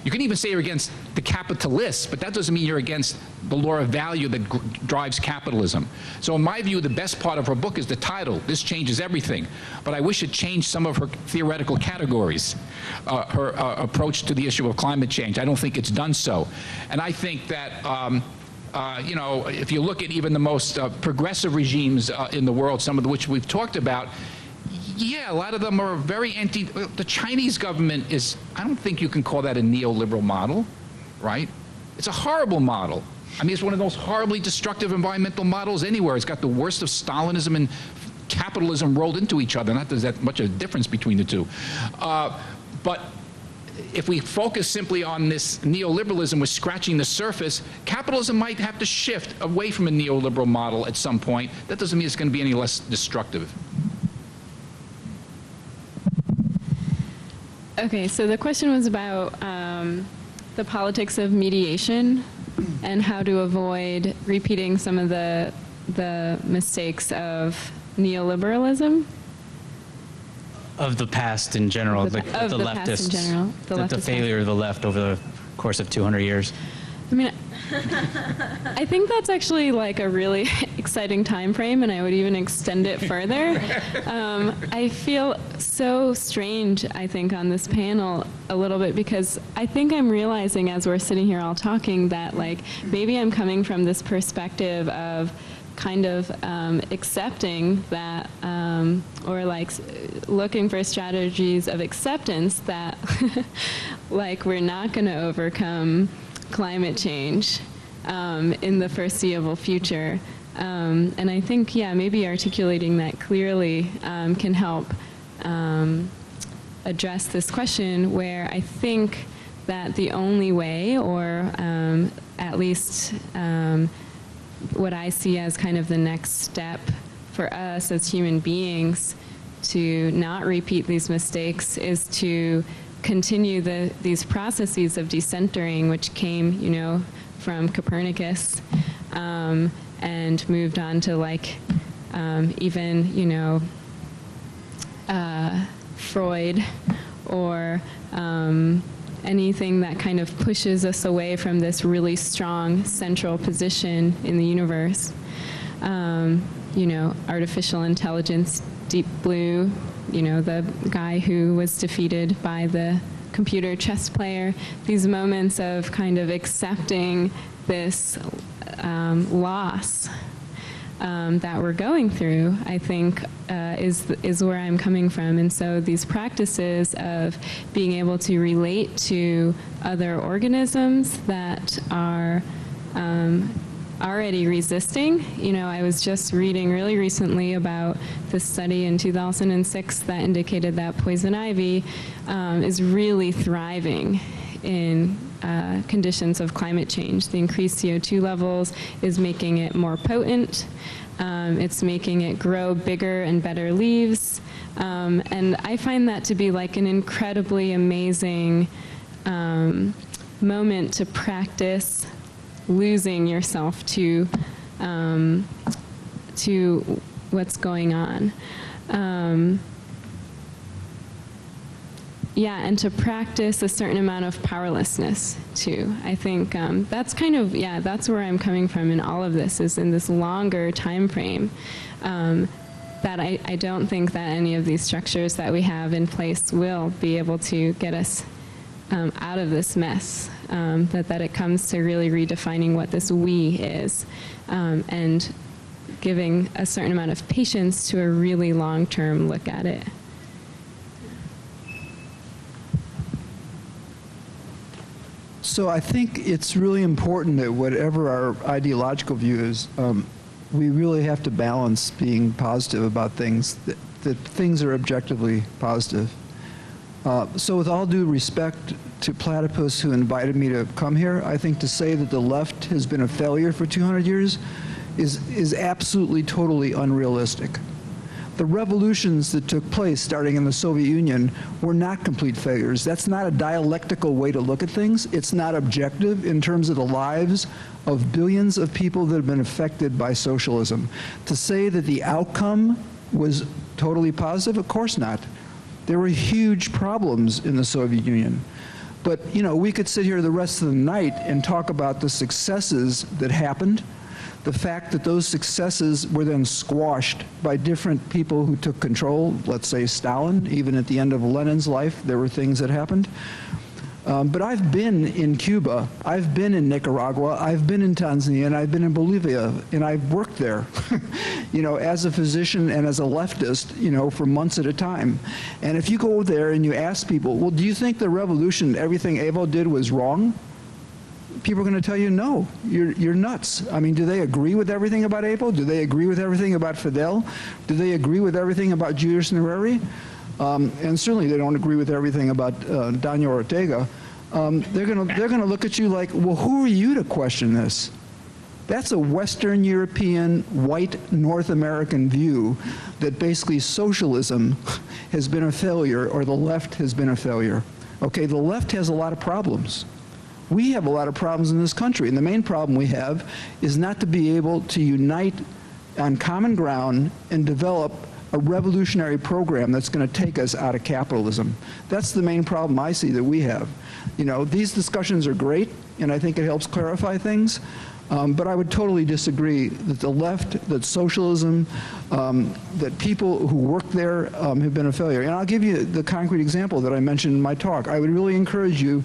You can even say you're against the capitalists, but that doesn't mean you're against the law of value that drives capitalism. So in my view, the best part of her book is the title, This Changes Everything. But I wish it changed some of her theoretical categories, her approach to the issue of climate change. I don't think it's done so. And I think that you know, if you look at even the most progressive regimes in the world, some of which we've talked about, yeah, a lot of them are very anti. The Chinese government is, I don't think you can call that a neoliberal model, right? It's a horrible model. I mean, it's one of the most horribly destructive environmental models anywhere. It's got the worst of Stalinism and capitalism rolled into each other. Not that there's that much of a difference between the two. But if we focus simply on this neoliberalism, we're scratching the surface. Capitalism might have to shift away from a neoliberal model at some point. That doesn't mean it's going to be any less destructive. Okay, so the question was about the politics of mediation and how to avoid repeating some of the mistakes of neoliberalism. Of the past in general, the leftists, past in general, the failure of the left over the course of 200 years. I mean, I think that's actually like a really exciting time frame, and I would even extend it further. I feel so strange, I think, on this panel a little bit, because I think I'm realizing as we're sitting here all talking that like maybe I'm coming from this perspective of kind of accepting that, or like looking for strategies of acceptance that like we're not going to overcome climate change in the foreseeable future. And I think, yeah, maybe articulating that clearly can help address this question, where I think that the only way, or at least what I see as kind of the next step for us as human beings to not repeat these mistakes, is to continue these processes of decentering, which came, you know, from Copernicus, and moved on to like even, you know, Freud, or anything that kind of pushes us away from this really strong central position in the universe. You know, artificial intelligence, Deep Blue, you know, the guy who was defeated by the computer chess player. These moments of kind of accepting this loss that we're going through, I think, is where I'm coming from. And so these practices of being able to relate to other organisms that are already resisting. You know, I was just reading really recently about this study in 2006 that indicated that poison ivy is really thriving in conditions of climate change. The increased CO2 levels is making it more potent. It's making it grow bigger and better leaves. And I find that to be like an incredibly amazing moment to practice losing yourself to what's going on. Yeah, and to practice a certain amount of powerlessness too. I think that's kind of, yeah, that's where I'm coming from in all of this, is in this longer time frame. That I don't think that any of these structures that we have in place will be able to get us out of this mess. That it comes to really redefining what this we is, and giving a certain amount of patience to a really long-term look at it. So I think it's really important that whatever our ideological view is, we really have to balance being positive about things, that things are objectively positive. So with all due respect to Platypus, who invited me to come here, I think to say that the left has been a failure for 200 years is absolutely, totally unrealistic. The revolutions that took place starting in the Soviet Union were not complete failures. That's not a dialectical way to look at things. It's not objective in terms of the lives of billions of people that have been affected by socialism. To say that the outcome was totally positive, of course not. There were huge problems in the Soviet Union. But, you know, we could sit here the rest of the night and talk about the successes that happened, the fact that those successes were then squashed by different people who took control, let's say Stalin. Even at the end of Lenin's life, there were things that happened. But I've been in Cuba, I've been in Nicaragua, I've been in Tanzania, and I've been in Bolivia, and I've worked there, you know, as a physician and as a leftist, you know, for months at a time. And if you go there and you ask people, well, do you think the revolution, everything Evo did was wrong? People are going to tell you, no, you're nuts. I mean, do they agree with everything about Evo? Do they agree with everything about Fidel? Do they agree with everything about Julius Nyerere? And certainly they don't agree with everything about Daniel Ortega. They're gonna look at you like, well, who are you to question this? That's a Western European, white North American view that basically socialism has been a failure, or the left has been a failure. Okay, the left has a lot of problems. We have a lot of problems in this country, and the main problem we have is not to be able to unite on common ground and develop a revolutionary program that's going to take us out of capitalism. That's the main problem I see that we have. You know, these discussions are great, and I think it helps clarify things, but I would totally disagree that the left, that socialism, that people who work there have been a failure. And I'll give you the concrete example that I mentioned in my talk. I would really encourage you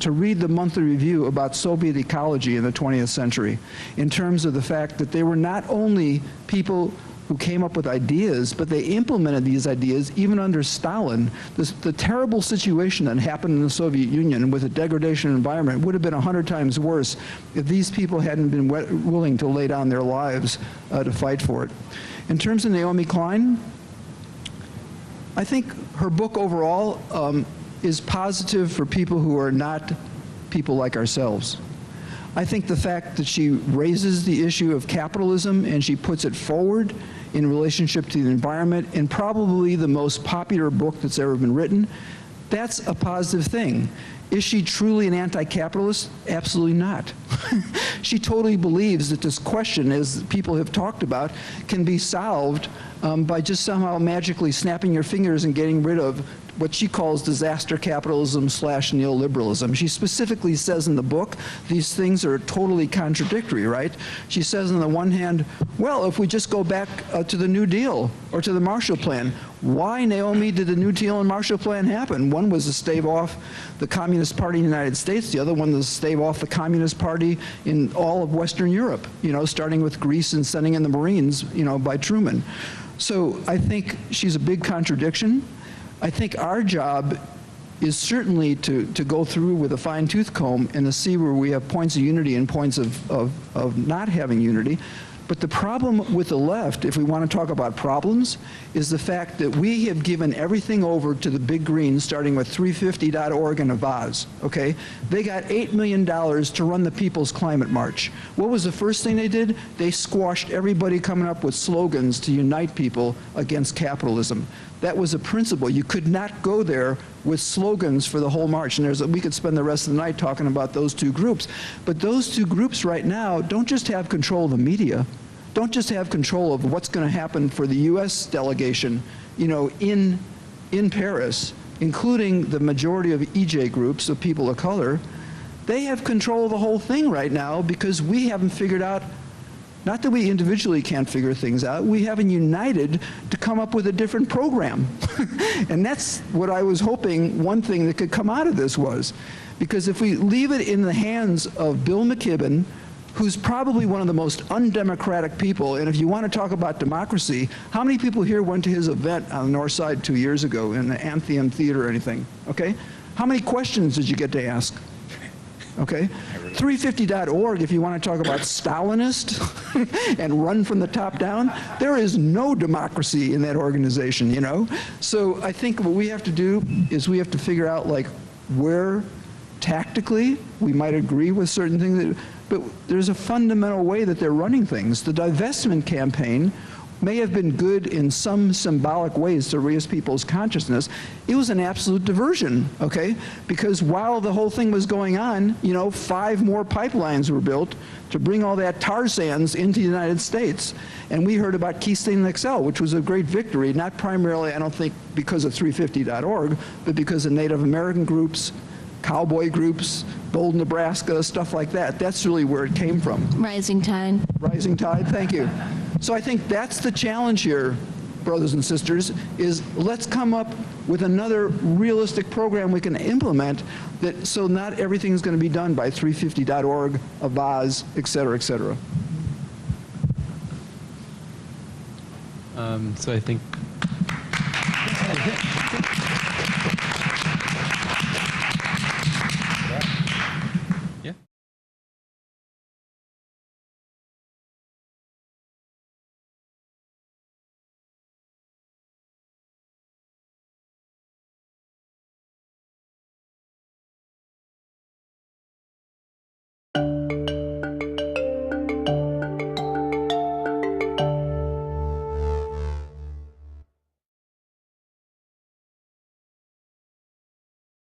to read the monthly review about Soviet ecology in the 20th century, in terms of the fact that they were not only people who came up with ideas, but they implemented these ideas even under Stalin. The terrible situation that happened in the Soviet Union with a degradation environment would have been 100 times worse if these people hadn't been willing to lay down their lives to fight for it. In terms of Naomi Klein, I think her book overall is positive for people who are not people like ourselves. I think the fact that she raises the issue of capitalism and she puts it forward in relationship to the environment in probably the most popular book that's ever been written, that's a positive thing. Is she truly an anti-capitalist? Absolutely not. She totally believes that this question, as people have talked about, can be solved by just somehow magically snapping your fingers and getting rid of what she calls disaster capitalism / neoliberalism. She specifically says in the book, these things are totally contradictory, right? She says on the one hand, well, if we just go back to the New Deal or to the Marshall Plan, why, Naomi, did the New Deal and Marshall Plan happen? One was to stave off the Communist Party in the United States. The other one was to stave off the Communist Party in all of Western Europe, you know, starting with Greece and sending in the Marines, you know, by Truman. So I think she's a big contradiction. I think our job is certainly to go through with a fine-tooth comb and to see where we have points of unity and points of not having unity. But the problem with the left, if we want to talk about problems, is the fact that we have given everything over to the big greens, starting with 350.org and Avaz, okay? They got $8 million to run the People's Climate March. What was the first thing they did? They squashed everybody coming up with slogans to unite people against capitalism. That was a principle. You could not go there with slogans for the whole march. And we could spend the rest of the night talking about those two groups. But those two groups right now don't just have control of the media, don't just have control of what's going to happen for the U.S. delegation, you know, in Paris, including the majority of EJ groups of people of color. They have control of the whole thing right now because we haven't figured out, not that we individually can't figure things out, we haven't united to come up with a different program. And that's what I was hoping one thing that could come out of this was. Because if we leave it in the hands of Bill McKibben, who's probably one of the most undemocratic people, and if you want to talk about democracy, how many people here went to his event on the North Side 2 years ago in the Athenaeum Theater or anything, okay? How many questions did you get to ask? Okay? 350.org, if you want to talk about Stalinist and run from the top down, there is no democracy in that organization, you know? So I think what we have to do is we have to figure out, like, where tactically we might agree with certain things, but there's a fundamental way that they're running things. The divestment campaign may have been good in some symbolic ways to raise people's consciousness. It was an absolute diversion, okay? Because while the whole thing was going on, you know, 5 more pipelines were built to bring all that tar sands into the United States. And we heard about Keystone XL, which was a great victory, not primarily, I don't think, because of 350.org, but because of Native American groups, cowboy groups, Bold, Nebraska, stuff like that. That's really where it came from. Rising tide. Rising tide, thank you. So I think that's the challenge here, brothers and sisters, is let's come up with another realistic program we can implement that so not everything is going to be done by 350.org, Avaz, et cetera, et cetera. So I think